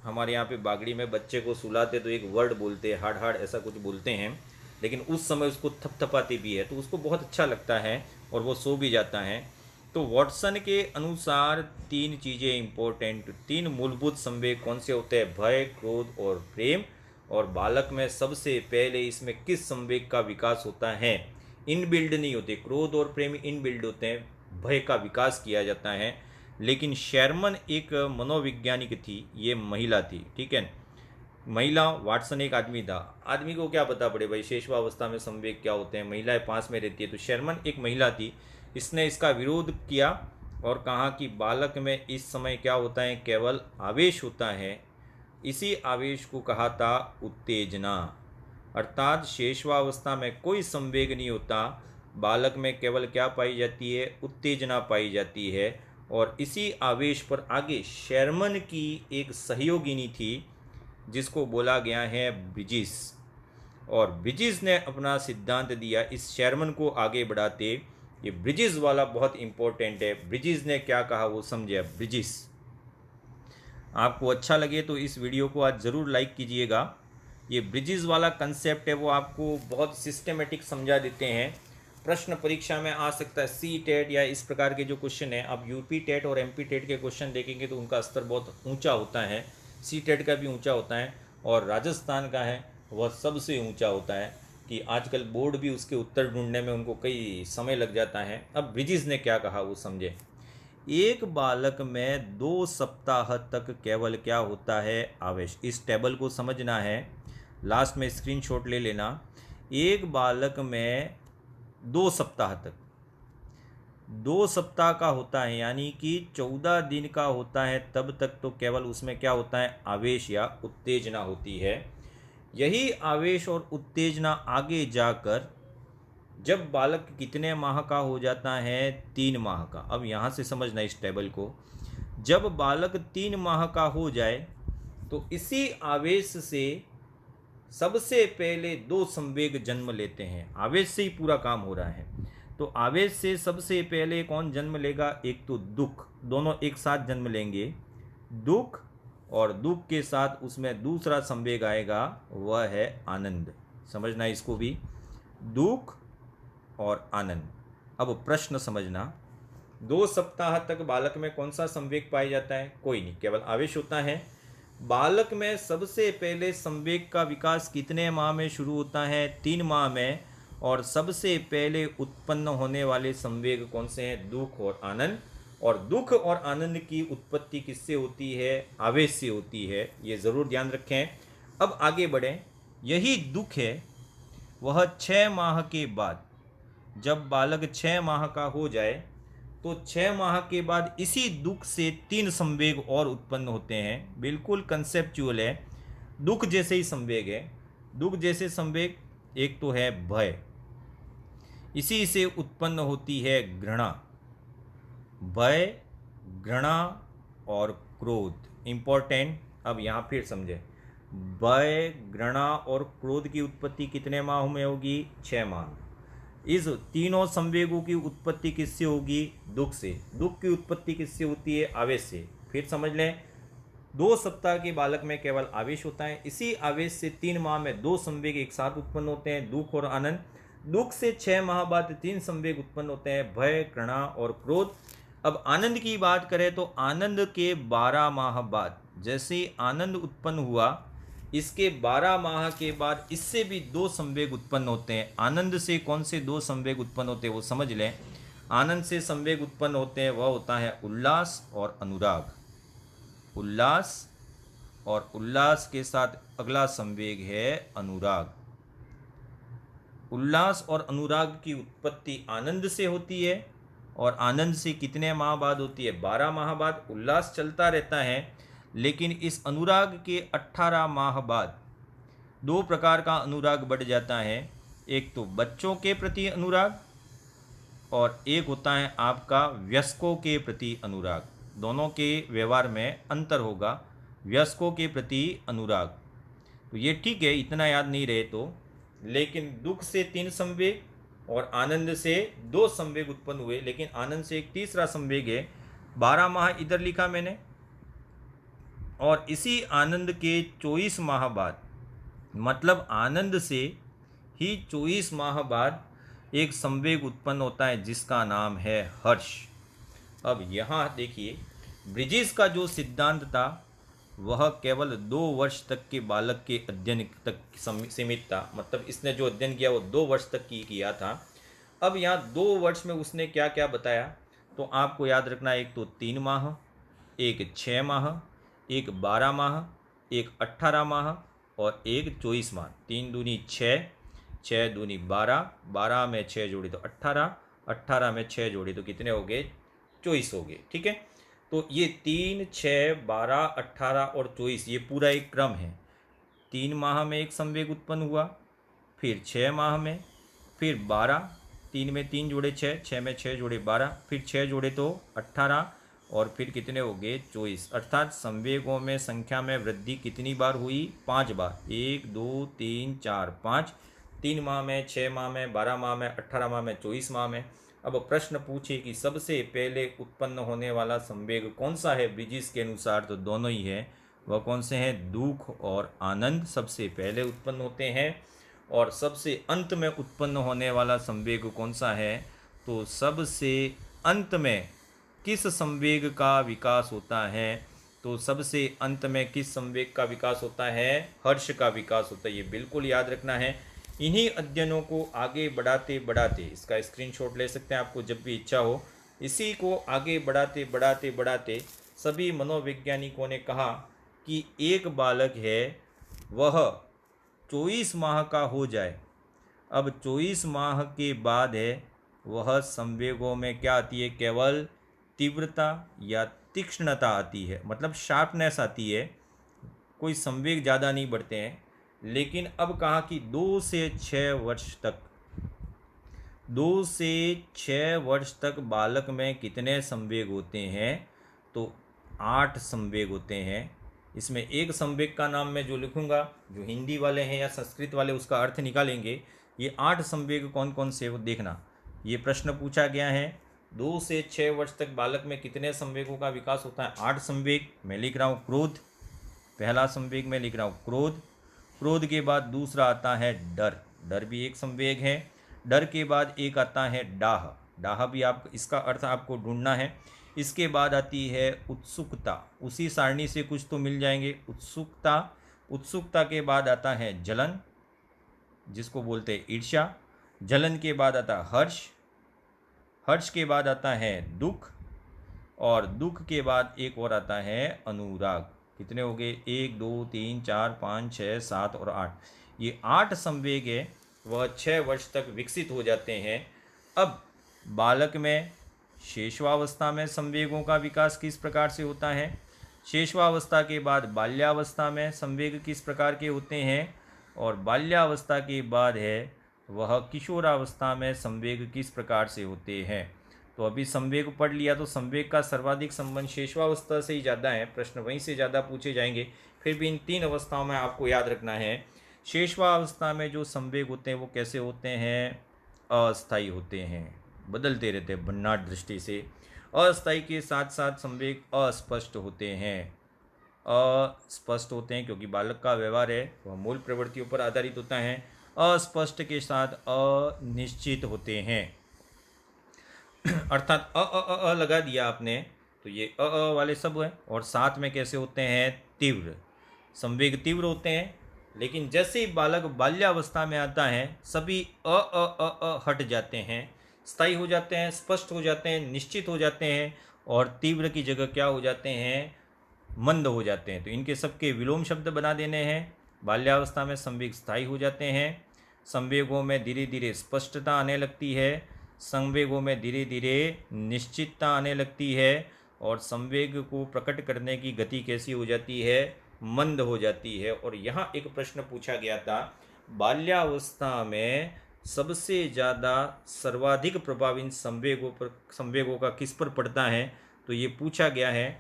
हमारे यहाँ पे बागड़ी में बच्चे को सुलाते तो एक वर्ड बोलते हैं, हार्ड हार्ड ऐसा कुछ बोलते हैं, लेकिन उस समय उसको थपथपाते भी है तो उसको बहुत अच्छा लगता है और वो सो भी जाता है। तो वॉटसन के अनुसार 3 चीज़ें इंपॉर्टेंट, 3 मूलभूत संवेग कौन से होते हैं? भय, क्रोध और प्रेम। और बालक में सबसे पहले इसमें किस संवेग का विकास होता है? इनबिल्ड नहीं होते, क्रोध और प्रेम इनबिल्ड होते हैं, भय का विकास किया जाता है। लेकिन शेरमन एक मनोवैज्ञानिक थी, ये महिला थी, ठीक है, महिला, वाटसन एक आदमी था। आदमी को क्या पता पड़े भाई शेषवावस्था में संवेग क्या होते हैं, महिलाएं पास में रहती है। तो शेरमन एक महिला थी, इसने इसका विरोध किया और कहा कि बालक में इस समय क्या होता है? केवल आवेश होता है। इसी आवेश को कहा था उत्तेजना। अर्थात शेषवावस्था में कोई संवेग नहीं होता, बालक में केवल क्या पाई जाती है? उत्तेजना पाई जाती है। और इसी आवेश पर आगे शेरमन की एक सहयोगिनी थी जिसको बोला गया है ब्रिजिस, और ब्रिजिस ने अपना सिद्धांत दिया इस शेरमन को आगे बढ़ाते। ये ब्रिजिस वाला बहुत इंपॉर्टेंट है, ब्रिजिस ने क्या कहा वो समझे। ब्रिजिस, आपको अच्छा लगे तो इस वीडियो को आज ज़रूर लाइक कीजिएगा। ये ब्रिजिस वाला कंसेप्ट है वो आपको बहुत सिस्टमेटिक समझा देते हैं, प्रश्न परीक्षा में आ सकता है। सी टेट या इस प्रकार के जो क्वेश्चन है, आप यूपी टेट और एमपी टेट के क्वेश्चन देखेंगे तो उनका स्तर बहुत ऊंचा होता है, सी टेट का भी ऊंचा होता है, और राजस्थान का है वह सबसे ऊंचा होता है कि आजकल बोर्ड भी उसके उत्तर ढूंढने में उनको कई समय लग जाता है। अब ब्रिजिस ने क्या कहा वो समझे। एक बालक में 2 सप्ताह तक केवल क्या होता है? आवेश। इस टेबल को समझना है, लास्ट में स्क्रीनशॉट ले लेना। एक बालक में 2 सप्ताह तक, 2 सप्ताह का होता है, यानी कि 14 दिन का होता है, तब तक तो केवल उसमें क्या होता है? आवेश या उत्तेजना होती है। यही आवेश और उत्तेजना आगे जाकर जब बालक कितने माह का हो जाता है? 3 माह का। अब यहाँ से समझना इस टेबल को, जब बालक 3 माह का हो जाए तो इसी आवेश से सबसे पहले 2 संवेग जन्म लेते हैं। आवेश से ही पूरा काम हो रहा है, तो आवेश से सबसे पहले कौन जन्म लेगा? एक तो दुख, दोनों एक साथ जन्म लेंगे, दुख, और दुख के साथ उसमें दूसरा संवेग आएगा, वह है आनंद। समझना इसको भी, दुख और आनंद। अब प्रश्न समझना, 2 सप्ताह तक बालक में कौन सा संवेग पाया जाता है? कोई नहीं, केवल आवेश होता है। बालक में सबसे पहले संवेग का विकास कितने माह में शुरू होता है? 3 माह में। और सबसे पहले उत्पन्न होने वाले संवेग कौन से हैं? दुख और आनंद। और दुख और आनंद की उत्पत्ति किससे होती है? आवेश से होती है, ये ज़रूर ध्यान रखें। अब आगे बढ़ें। यही दुख है वह 6 माह के बाद, जब बालक 6 माह का हो जाए तो 6 माह के बाद इसी दुख से 3 संवेग और उत्पन्न होते हैं। बिल्कुल कंसेप्चुअल है, दुख जैसे ही संवेग है। दुख जैसे संवेग, एक तो है भय, इसी से उत्पन्न होती है घृणा। भय, घृणा और क्रोध इंपॉर्टेंट। अब यहाँ फिर समझे, भय, घृणा और क्रोध की उत्पत्ति कितने माह में होगी? 6 माह। इस तीनों संवेगों की उत्पत्ति किससे होगी? दुख से। दुख की उत्पत्ति किससे होती है? आवेश से। फिर समझ लें, 2 सप्ताह के बालक में केवल आवेश होता है। इसी आवेश से 3 माह में 2 संवेग एक साथ उत्पन्न होते हैं, दुख और आनंद। दुख से 6 माह बाद 3 संवेग उत्पन्न होते हैं, भय, घृणा और क्रोध। अब आनंद की बात करें तो आनंद के 12 माह बाद, जैसे आनंद उत्पन्न हुआ, इसके 12 माह के बाद इससे भी 2 संवेग उत्पन्न होते हैं। आनंद से कौन से 2 संवेग उत्पन्न होते हैं वो समझ लें। आनंद से संवेग उत्पन्न होते हैं वह होता है उल्लास और अनुराग। उल्लास और उल्लास के साथ अगला संवेग है अनुराग। उल्लास और अनुराग की उत्पत्ति आनंद से होती है और आनंद से कितने माह बाद होती है? 12 माह बाद। उल्लास चलता रहता है, लेकिन इस अनुराग के 18 माह बाद 2 प्रकार का अनुराग बढ़ जाता है। एक तो बच्चों के प्रति अनुराग और एक होता है आपका वयस्कों के प्रति अनुराग। दोनों के व्यवहार में अंतर होगा। वयस्कों के प्रति अनुराग तो ये ठीक है, इतना याद नहीं रहे तो। लेकिन दुख से 3 संवेग और आनंद से 2 संवेग उत्पन्न हुए, लेकिन आनंद से एक तीसरा संवेग है। 12 माह इधर लिखा मैंने, और इसी आनंद के 24 माह बाद, मतलब आनंद से ही 24 माह बाद एक संवेग उत्पन्न होता है जिसका नाम है हर्ष। अब यहाँ देखिए, ब्रिजेस का जो सिद्धांत था वह केवल 2 वर्ष तक के बालक के अध्ययन तक सीमित था। मतलब इसने जो अध्ययन किया वो 2 वर्ष तक किया था। अब यहाँ 2 वर्ष में उसने क्या क्या बताया, तो आपको याद रखना, एक तो 3 माह, एक 6 माह, एक 12 माह, एक 18 माह और एक 24 माह। 3 दूनी 6, 6 दूनी 12, 12 में 6 जोड़े तो 18, 18 में 6 जोड़े तो कितने हो गए? 24 हो गए। ठीक है, तो ये 3, 6, 12, 18 और 24 ये पूरा एक क्रम है। 3 माह में एक संवेग उत्पन्न हुआ, फिर 6 माह में, फिर 12, 3 में 3 जोड़े 6, 6 में 6 जोड़े 12, फिर 6 जोड़े तो 18 और फिर कितने हो गए? 24। अर्थात संवेगों में संख्या में वृद्धि कितनी बार हुई? 5 बार। 1, 2, 3, 4, 5। 3 माह में, 6 माह में, 12 माह में, 18 माह में, 24 माह में। अब प्रश्न पूछे कि सबसे पहले उत्पन्न होने वाला संवेग कौन सा है ब्रिजेस के अनुसार, तो दोनों ही है। वह कौन से हैं? दुख और आनंद सबसे पहले उत्पन्न होते हैं। और सबसे अंत में उत्पन्न होने वाला संवेग कौन सा है? तो सबसे अंत में किस संवेग का विकास होता है? तो सबसे अंत में किस संवेग का विकास होता है? हर्ष का विकास होता है। ये बिल्कुल याद रखना है। इन्हीं अध्ययनों को आगे बढ़ाते बढ़ाते, इसका स्क्रीनशॉट ले सकते हैं आपको जब भी इच्छा हो। इसी को आगे बढ़ाते बढ़ाते बढ़ाते सभी मनोवैज्ञानिकों ने कहा कि एक बालक है वह 24 माह का हो जाए। अब 24 माह के बाद है वह संवेगों में क्या आती है? केवल तीव्रता या तीक्ष्णता आती है, मतलब शार्पनेस आती है। कोई संवेग ज़्यादा नहीं बढ़ते हैं। लेकिन अब कहा कि 2 से 6 वर्ष तक, 2 से 6 वर्ष तक बालक में कितने संवेग होते हैं? तो 8 संवेग होते हैं। इसमें एक संवेग का नाम मैं जो लिखूंगा, जो हिंदी वाले हैं या संस्कृत वाले उसका अर्थ निकालेंगे। ये 8 संवेग कौन कौन से, वो देखना। ये प्रश्न पूछा गया है, 2 से 6 वर्ष तक बालक में कितने संवेगों का विकास होता है? 8 संवेग। मैं लिख रहा हूँ क्रोध, पहला संवेग मैं लिख रहा हूँ क्रोध। क्रोध के बाद दूसरा आता है डर, डर भी एक संवेग है। डर के बाद एक आता है डाह, डाह भी आप, इसका अर्थ आपको ढूंढना है। इसके बाद आती है उत्सुकता, उसी सारणी से कुछ तो मिल जाएंगे। उत्सुकता, उत्सुकता के बाद आता है जलन, जिसको बोलते हैं ईर्ष्या। जलन के बाद आता है हर्ष, हर्ष के बाद आता है दुख, और दुख के बाद एक और आता है अनुराग। कितने हो गए? 1, 2, 3, 4, 5, 6, 7 और 8। ये 8 संवेग है, वह 6 वर्ष तक विकसित हो जाते हैं। अब बालक में शेषवावस्था में संवेगों का विकास किस प्रकार से होता है? शेषवावस्था के बाद बाल्यावस्था में संवेग किस प्रकार के होते हैं? और बाल्यावस्था के बाद है वह किशोरावस्था में संवेग किस प्रकार से होते हैं? तो अभी संवेग पढ़ लिया, तो संवेग का सर्वाधिक संबंध शेषवावस्था से ही ज़्यादा है। प्रश्न वहीं से ज़्यादा पूछे जाएंगे। फिर भी इन 3 अवस्थाओं में आपको याद रखना है। शेषवावस्था में जो संवेग होते हैं वो कैसे होते हैं? अस्थायी होते हैं, बदलते रहते हैं भन्नाट दृष्टि से। अस्थायी के साथ साथ संवेग अस्पष्ट होते हैं। अस्पष्ट होते हैं, क्योंकि बालक का व्यवहार है वह मूल प्रवृत्तियों पर आधारित होता है। अस्पष्ट के साथ अनिश्चित होते हैं। अर्थात लगा दिया आपने तो ये वाले सब है, और साथ में कैसे होते हैं, तीव्र, संवेग तीव्र होते हैं। लेकिन जैसे ही बालक बाल्यावस्था में आता है सभी हट जाते हैं, स्थायी हो जाते हैं, स्पष्ट हो जाते हैं, निश्चित हो जाते हैं, और तीव्र की जगह क्या हो जाते हैं, मंद हो जाते हैं। तो इनके सबके विलोम शब्द बना देने हैं। बाल्यावस्था में संवेग स्थायी हो जाते हैं, संवेगों में धीरे धीरे स्पष्टता आने लगती है, संवेगों में धीरे धीरे निश्चितता आने लगती है, और संवेग को प्रकट करने की गति कैसी हो जाती है, मंद हो जाती है। और यहाँ एक प्रश्न पूछा गया था, बाल्यावस्था में सबसे ज़्यादा सर्वाधिक प्रभाव इन संवेगों का किस पर पड़ता है, तो ये पूछा गया है।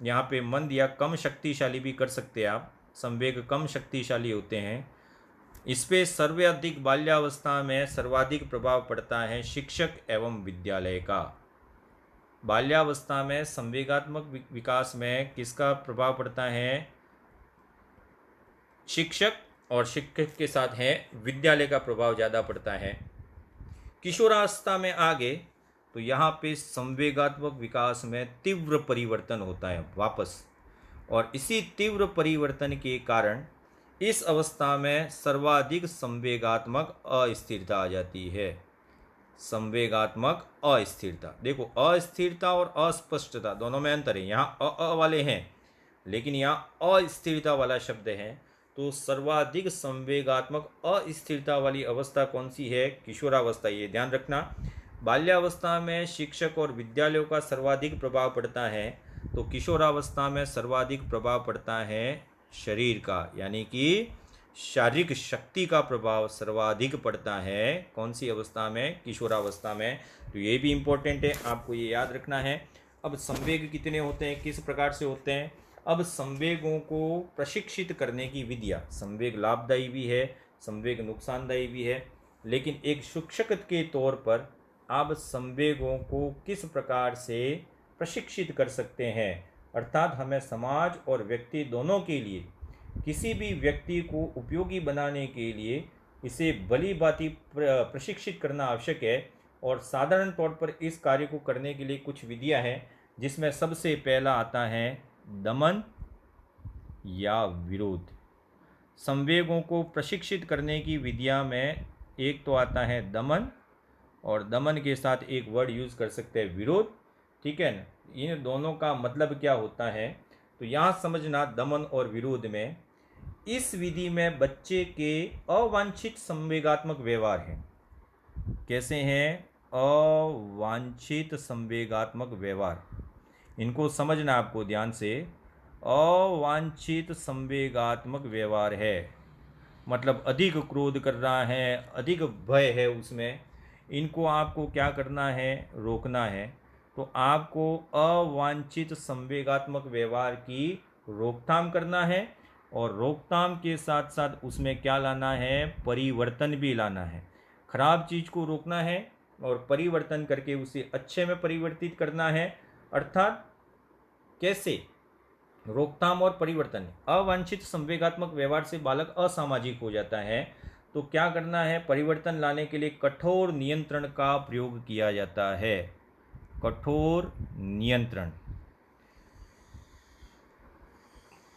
यहाँ पे मंद या कम शक्तिशाली भी कर सकते हैं आप, संवेग कम शक्तिशाली होते हैं। इस पे सर्वाधिक बाल्यावस्था में सर्वाधिक प्रभाव पड़ता है शिक्षक एवं विद्यालय का। बाल्यावस्था में संवेगात्मक विकास में किसका प्रभाव पड़ता है, शिक्षक, और शिक्षक के साथ है विद्यालय का प्रभाव ज़्यादा पड़ता है। किशोरावस्था में आगे तो यहाँ पे संवेगात्मक विकास में तीव्र परिवर्तन होता है वापस, और इसी तीव्र परिवर्तन के कारण इस अवस्था में सर्वाधिक संवेगात्मक अस्थिरता आ जाती है। संवेगात्मक अस्थिरता, देखो अस्थिरता और अस्पष्टता दोनों में अंतर है। यहाँ वाले हैं, लेकिन यहाँ अस्थिरता वाला शब्द है। तो सर्वाधिक संवेगात्मक अस्थिरता वाली अवस्था कौन सी है, किशोरावस्था, ये ध्यान रखना। बाल्यावस्था में शिक्षक और विद्यालयों का सर्वाधिक प्रभाव पड़ता है, तो किशोरावस्था में सर्वाधिक प्रभाव पड़ता है शरीर का, यानी कि शारीरिक शक्ति का प्रभाव सर्वाधिक पड़ता है। कौन सी अवस्था में, किशोरावस्था में। तो ये भी इम्पोर्टेंट है, आपको ये याद रखना है। अब संवेग कितने होते हैं, किस प्रकार से होते हैं। अब संवेगों को प्रशिक्षित करने की विधियाँ, संवेग लाभदायी भी है, संवेग नुकसानदायी भी है, लेकिन एक शिक्षक के तौर पर आप संवेगों को किस प्रकार से प्रशिक्षित कर सकते हैं, अर्थात हमें समाज और व्यक्ति दोनों के लिए, किसी भी व्यक्ति को उपयोगी बनाने के लिए इसे भली भांति प्रशिक्षित करना आवश्यक है। और साधारण तौर पर इस कार्य को करने के लिए कुछ विधियां हैं, जिसमें सबसे पहला आता है दमन या विरोध। संवेगों को प्रशिक्षित करने की विधियां में एक तो आता है दमन, और दमन के साथ एक वर्ड यूज़ कर सकते हैं विरोध, ठीक है ना। इन दोनों का मतलब क्या होता है, तो यहाँ समझना, दमन और विरोध में, इस विधि में बच्चे के अवांछित संवेगात्मक व्यवहार हैं। कैसे हैं, अवांछित संवेगात्मक व्यवहार, इनको समझना आपको ध्यान से। अवांछित संवेगात्मक व्यवहार है मतलब अधिक क्रोध कर रहा है, अधिक भय है उसमें, इनको आपको क्या करना है, रोकना है। तो आपको अवांछित संवेगात्मक व्यवहार की रोकथाम करना है, और रोकथाम के साथ साथ उसमें क्या लाना है, परिवर्तन भी लाना है। खराब चीज़ को रोकना है और परिवर्तन करके उसे अच्छे में परिवर्तित करना है। अर्थात कैसे, रोकथाम और परिवर्तन। अवांछित संवेगात्मक व्यवहार से बालक असामाजिक हो जाता है, तो क्या करना है, परिवर्तन लाने के लिए कठोर नियंत्रण का प्रयोग किया जाता है। कठोर नियंत्रण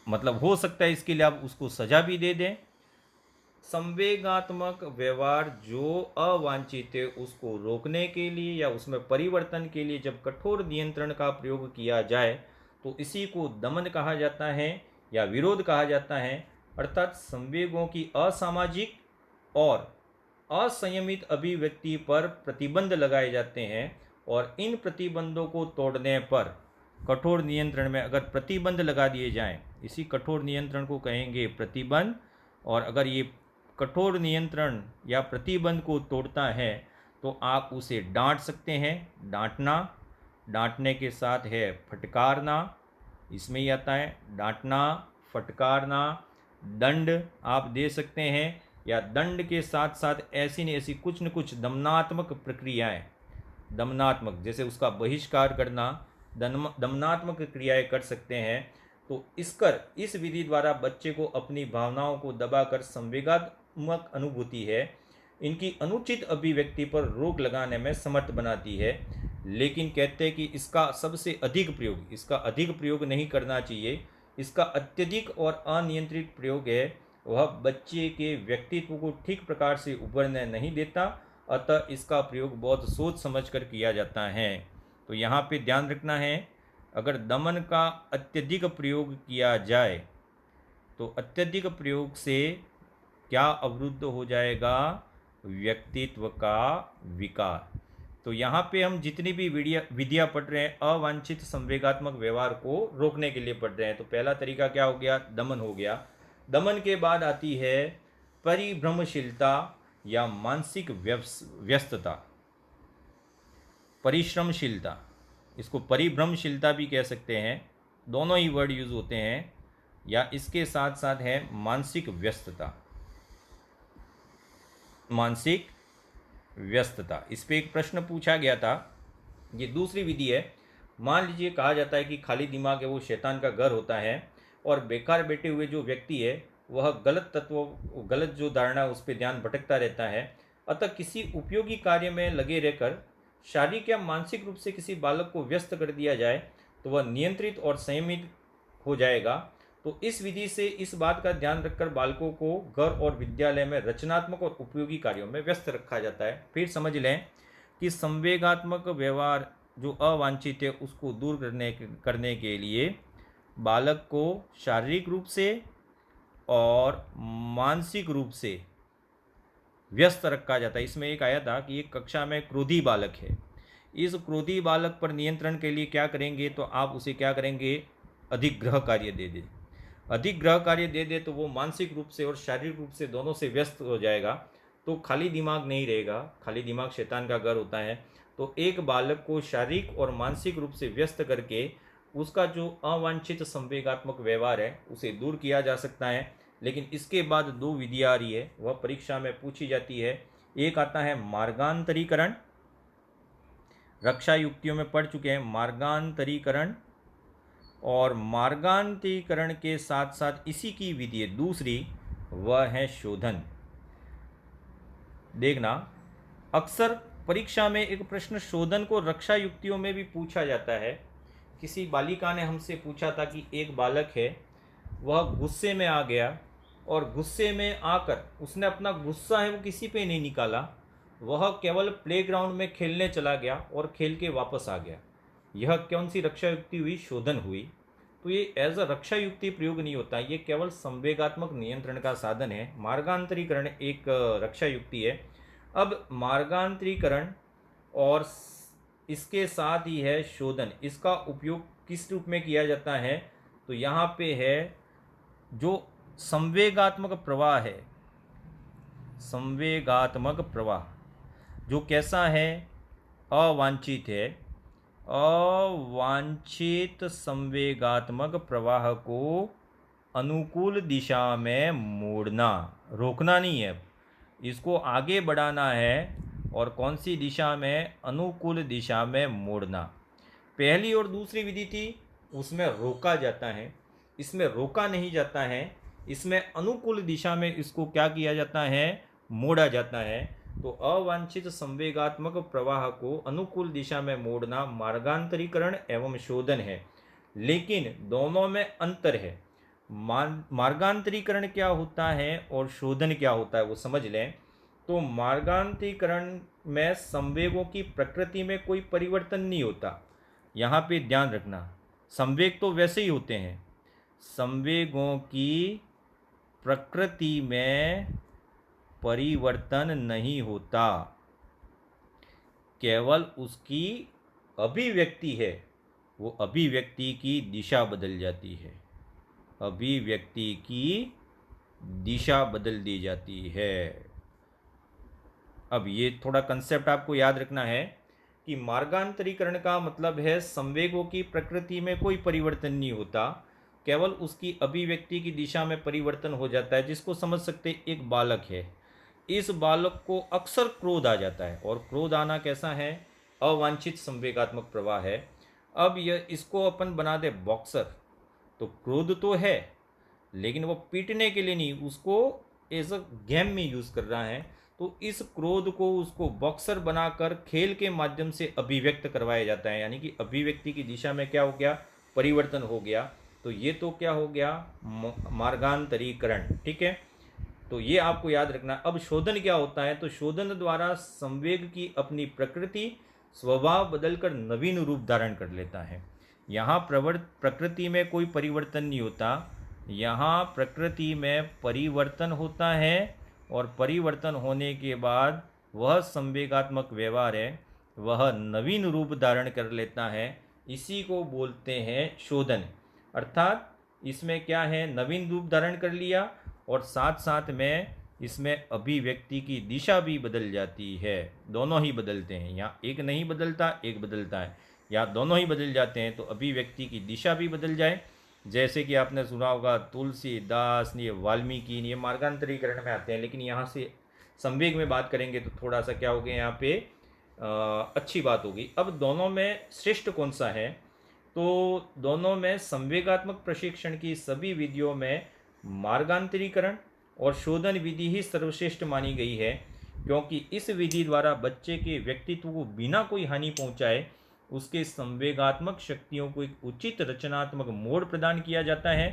मतलब हो सकता है इसके लिए आप उसको सजा भी दे दें। संवेगात्मक व्यवहार जो अवांछित है उसको रोकने के लिए या उसमें परिवर्तन के लिए जब कठोर नियंत्रण का प्रयोग किया जाए तो इसी को दमन कहा जाता है या विरोध कहा जाता है। अर्थात संवेगों की असामाजिक और असंयमित अभिव्यक्ति पर प्रतिबंध लगाए जाते हैं, और इन प्रतिबंधों को तोड़ने पर कठोर नियंत्रण में अगर प्रतिबंध लगा दिए जाएं, इसी कठोर नियंत्रण को कहेंगे प्रतिबंध। और अगर ये कठोर नियंत्रण या प्रतिबंध को तोड़ता है तो आप उसे डांट सकते हैं, डांटना, डांटने के साथ है फटकारना, इसमें ही आता है डांटना, फटकारना। दंड आप दे सकते हैं, या दंड के साथ साथ ऐसी न ऐसी कुछ न कुछ दमनात्मक प्रक्रियाएं, दमनात्मक जैसे उसका बहिष्कार करना, दमनात्मक क्रियाएं कर सकते हैं। तो इस विधि द्वारा बच्चे को अपनी भावनाओं को दबाकर संवेगात्मक अनुभूति है इनकी अनुचित अभिव्यक्ति पर रोक लगाने में समर्थ बनाती है। लेकिन कहते हैं कि इसका अधिक प्रयोग नहीं करना चाहिए। इसका अत्यधिक और अनियंत्रित प्रयोग है वह बच्चे के व्यक्तित्व को ठीक प्रकार से उभरने नहीं देता, अतः इसका प्रयोग बहुत सोच समझ कर किया जाता है। तो यहाँ पे ध्यान रखना है, अगर दमन का अत्यधिक प्रयोग किया जाए तो अत्यधिक प्रयोग से क्या अवरुद्ध हो जाएगा? व्यक्तित्व का विकार। तो यहाँ पे हम जितनी भी विधियाँ पढ़ रहे हैं अवांछित संवेगात्मक व्यवहार को रोकने के लिए पढ़ रहे हैं। तो पहला तरीका क्या हो गया? दमन हो गया। दमन के बाद आती है परिभ्रमशीलता या मानसिक व्यस्तता, परिश्रमशीलता, इसको परिभ्रमशीलता भी कह सकते हैं, दोनों ही वर्ड यूज होते हैं, या इसके साथ साथ है मानसिक व्यस्तता। मानसिक व्यस्तता, इस पे एक प्रश्न पूछा गया था, ये दूसरी विधि है। मान लीजिए कहा जाता है कि खाली दिमाग है वो शैतान का घर होता है और बेकार बैठे हुए जो व्यक्ति है वह गलत जो धारणा है उस पर ध्यान भटकता रहता है। अतः किसी उपयोगी कार्य में लगे रहकर शारीरिक या मानसिक रूप से किसी बालक को व्यस्त कर दिया जाए तो वह नियंत्रित और संयमित हो जाएगा। तो इस विधि से इस बात का ध्यान रखकर बालकों को घर और विद्यालय में रचनात्मक और उपयोगी कार्यों में व्यस्त रखा जाता है। फिर समझ लें कि संवेगात्मक व्यवहार जो अवांछित है उसको दूर करने के लिए बालक को शारीरिक रूप से और मानसिक रूप से व्यस्त रखा जाता है। इसमें एक आया था कि एक कक्षा में क्रोधी बालक है, इस क्रोधी बालक पर नियंत्रण के लिए क्या करेंगे? तो आप उसे क्या करेंगे? अधिक गृह कार्य दे दें। अधिक गृह कार्य दे दे तो वो मानसिक रूप से और शारीरिक रूप से दोनों से व्यस्त हो जाएगा, तो खाली दिमाग नहीं रहेगा। खाली दिमाग शैतान का घर होता है। तो एक बालक को शारीरिक और मानसिक रूप से व्यस्त करके उसका जो अवांछित संवेगात्मक व्यवहार है उसे दूर किया जा सकता है। लेकिन इसके बाद दो विधियाँ आ रही है, वह परीक्षा में पूछी जाती है। एक आता है मार्गांतरीकरण, रक्षा युक्तियों में पढ़ चुके हैं मार्गांतरीकरण, और मार्गांतरीकरण के साथ साथ इसी की विधि है दूसरी, वह है शोधन। देखना, अक्सर परीक्षा में एक प्रश्न शोधन को रक्षा युक्तियों में भी पूछा जाता है। किसी बालिका ने हमसे पूछा था कि एक बालक है वह गुस्से में आ गया और गुस्से में आकर उसने अपना गुस्सा है वो किसी पे नहीं निकाला, वह केवल प्लेग्राउंड में खेलने चला गया और खेल के वापस आ गया। यह कौन सी रक्षा युक्ति हुई? शोधन हुई। तो ये एज अ रक्षा युक्ति प्रयोग नहीं होता, ये केवल संवेगात्मक नियंत्रण का साधन है। मार्गांतरीकरण एक रक्षा युक्ति है। अब मार्गांतरीकरण और इसके साथ ही है शोधन, इसका उपयोग किस रूप में किया जाता है? तो यहाँ पे है जो संवेगात्मक प्रवाह है, संवेगात्मक प्रवाह जो कैसा है? अवांछित है। अवांछित संवेगात्मक प्रवाह को अनुकूल दिशा में मोड़ना, रोकना नहीं है, इसको आगे बढ़ाना है। और कौन सी दिशा में? अनुकूल दिशा में मोड़ना। पहली और दूसरी विधि थी उसमें रोका जाता है, इसमें रोका नहीं जाता है, इसमें अनुकूल दिशा में इसको क्या किया जाता है? मोड़ा जाता है। तो अवांछित संवेगात्मक प्रवाह को अनुकूल दिशा में मोड़ना मार्गांतरीकरण एवं शोधन है। लेकिन दोनों में अंतर है। मार्गांतरीकरण क्या होता है और शोधन क्या होता है वो समझ लें। तो मार्गांतरीकरण में संवेगों की प्रकृति में कोई परिवर्तन नहीं होता। यहाँ पे ध्यान रखना, संवेग तो वैसे ही होते हैं, संवेगों की प्रकृति में परिवर्तन नहीं होता, केवल उसकी अभिव्यक्ति है, वो अभिव्यक्ति की दिशा बदल जाती है, अभिव्यक्ति की दिशा बदल दी जाती है। अब ये थोड़ा कंसेप्ट आपको याद रखना है कि मार्गांतरीकरण का मतलब है संवेगों की प्रकृति में कोई परिवर्तन नहीं होता, केवल उसकी अभिव्यक्ति की दिशा में परिवर्तन हो जाता है। जिसको समझ सकते, एक बालक है, इस बालक को अक्सर क्रोध आ जाता है, और क्रोध आना कैसा है? अवांछित संवेगात्मक प्रवाह है। अब इसको अपन बना दे बॉक्सर, तो क्रोध तो है, लेकिन वो पीटने के लिए नहीं, उसको एज अ गेम में यूज़ कर रहा है। तो इस क्रोध को उसको बॉक्सर बनाकर खेल के माध्यम से अभिव्यक्त करवाया जाता है, यानी कि अभिव्यक्ति की दिशा में क्या हो गया, परिवर्तन हो गया। तो ये तो क्या हो गया, मार्गांतरीकरण। ठीक है, तो ये आपको याद रखना। अब शोधन क्या होता है, तो शोधन द्वारा संवेग की अपनी प्रकृति स्वभाव बदलकर नवीन रूप धारण कर लेता है। यहाँ प्रकृति में कोई परिवर्तन नहीं होता, यहाँ प्रकृति में परिवर्तन होता है, और परिवर्तन होने के बाद वह संवेगात्मक व्यवहार है वह नवीन रूप धारण कर लेता है। इसी को बोलते हैं शोधन। अर्थात इसमें क्या है, नवीन रूप धारण कर लिया, और साथ साथ में इसमें अभिव्यक्ति की दिशा भी बदल जाती है। दोनों ही बदलते हैं, यहाँ एक नहीं बदलता, एक बदलता है, या दोनों ही बदल जाते हैं। तो अभिव्यक्ति की दिशा भी बदल जाए, जैसे कि आपने सुना होगा तुलसीदास, ये वाल्मीकि, ये मार्गांतरीकरण में आते हैं। लेकिन यहाँ से संवेग में बात करेंगे तो थोड़ा सा क्या हो गया यहाँ पे अच्छी बात होगी। अब दोनों में श्रेष्ठ कौन सा है, तो दोनों में संवेगात्मक प्रशिक्षण की सभी विधियों में मार्गांतरीकरण और शोधन विधि ही सर्वश्रेष्ठ मानी गई है, क्योंकि इस विधि द्वारा बच्चे के व्यक्तित्व को बिना कोई हानि पहुंचाए उसके संवेगात्मक शक्तियों को एक उचित रचनात्मक मोड़ प्रदान किया जाता है।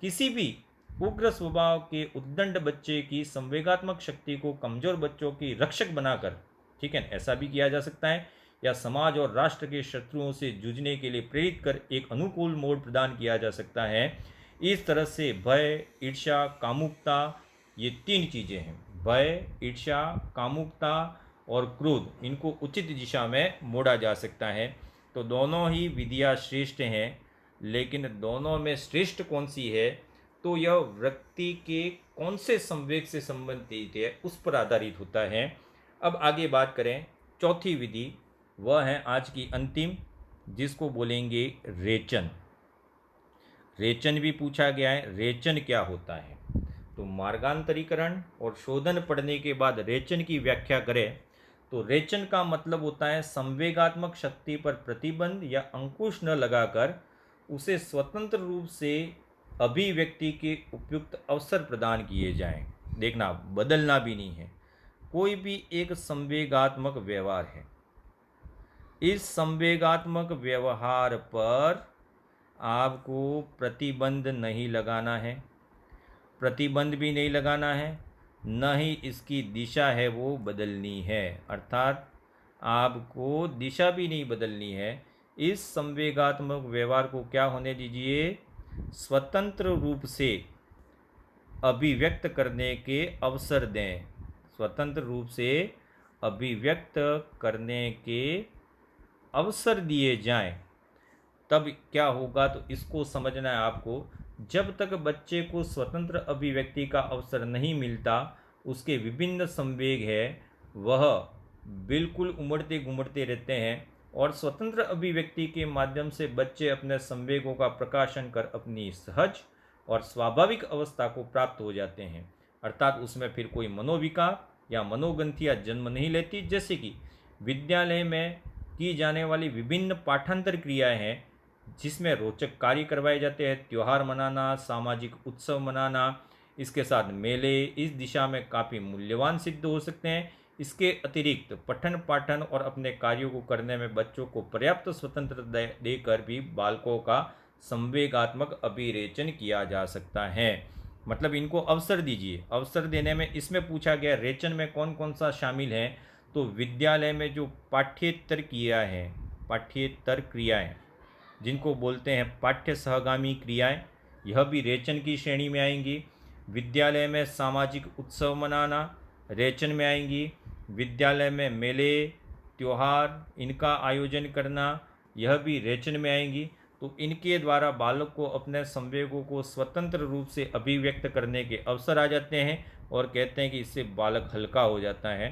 किसी भी उग्र स्वभाव के उद्दंड बच्चे की संवेगात्मक शक्ति को कमजोर बच्चों की रक्षक बनाकर, ठीक है, ऐसा भी किया जा सकता है, या समाज और राष्ट्र के शत्रुओं से जूझने के लिए प्रेरित कर एक अनुकूल मोड़ प्रदान किया जा सकता है। इस तरह से भय, ईर्ष्या, कामुकता, ये तीन चीज़ें हैं, भय, ईर्ष्या, कामुकता और क्रोध, इनको उचित दिशा में मोड़ा जा सकता है। तो दोनों ही विधियाँ श्रेष्ठ हैं, लेकिन दोनों में श्रेष्ठ कौन सी है, तो यह व्यक्ति के कौन से संवेग से संबंधित है उस पर आधारित होता है। अब आगे बात करें चौथी विधि, वह है आज की अंतिम, जिसको बोलेंगे रेचन। रेचन भी पूछा गया है, रेचन क्या होता है, तो मार्गांतरीकरण और शोधन पढ़ने के बाद रेचन की व्याख्या करें तो रेचन का मतलब होता है संवेगात्मक शक्ति पर प्रतिबंध या अंकुश न लगाकर उसे स्वतंत्र रूप से अभिव्यक्ति के उपयुक्त अवसर प्रदान किए जाएं। देखना, बदलना भी नहीं है, कोई भी एक संवेगात्मक व्यवहार है, इस संवेगात्मक व्यवहार पर आपको प्रतिबंध नहीं लगाना है, प्रतिबंध भी नहीं लगाना है, न ही इसकी दिशा है वो बदलनी है। अर्थात आपको दिशा भी नहीं बदलनी है, इस संवेगात्मक व्यवहार को क्या होने दीजिए, स्वतंत्र रूप से अभिव्यक्त करने के अवसर दें, स्वतंत्र रूप से अभिव्यक्त करने के अवसर दिए जाएं। तब क्या होगा, तो इसको समझना है आपको। जब तक बच्चे को स्वतंत्र अभिव्यक्ति का अवसर नहीं मिलता, उसके विभिन्न संवेग है वह बिल्कुल उमड़ते घुमड़ते रहते हैं, और स्वतंत्र अभिव्यक्ति के माध्यम से बच्चे अपने संवेगों का प्रकाशन कर अपनी सहज और स्वाभाविक अवस्था को प्राप्त हो जाते हैं। अर्थात उसमें फिर कोई मनोविकार या मनोग्रंथियाँ जन्म नहीं लेती। जैसे कि विद्यालय में की जाने वाली विभिन्न पाठांतर क्रियाएं हैं, जिसमें रोचक कार्य करवाए जाते हैं, त्यौहार मनाना, सामाजिक उत्सव मनाना, इसके साथ मेले इस दिशा में काफ़ी मूल्यवान सिद्ध हो सकते हैं। इसके अतिरिक्त पठन पाठन और अपने कार्यों को करने में बच्चों को पर्याप्त स्वतंत्रता देकर भी बालकों का संवेगात्मक अभिरेचन किया जा सकता है। मतलब इनको अवसर दीजिए। अवसर देने में इसमें पूछा गया रेचन में कौन कौन सा शामिल है, तो विद्यालय में जो पाठ्येतर क्रिया है, पाठ्येतर क्रियाएं जिनको बोलते हैं पाठ्य सहगामी क्रियाएं, यह भी रेचन की श्रेणी में आएंगी। विद्यालय में सामाजिक उत्सव मनाना रेचन में आएंगी। विद्यालय में मेले त्यौहार इनका आयोजन करना, यह भी रेचन में आएंगी। तो इनके द्वारा बालक को अपने संवेगों को स्वतंत्र रूप से अभिव्यक्त करने के अवसर आ जाते हैं, और कहते हैं कि इससे बालक हल्का हो जाता है।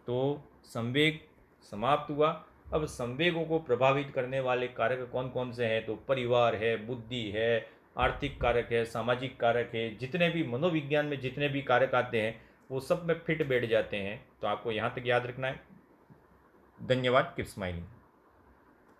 तो संवेग समाप्त हुआ। अब संवेगों को प्रभावित करने वाले कारक कौन कौन से हैं, तो परिवार है, बुद्धि है, आर्थिक कारक है, सामाजिक कारक है, जितने भी मनोविज्ञान में जितने भी कारक आते हैं वो सब में फिट बैठ जाते हैं। तो आपको यहाँ तक याद रखना है। धन्यवाद। Keep smiling.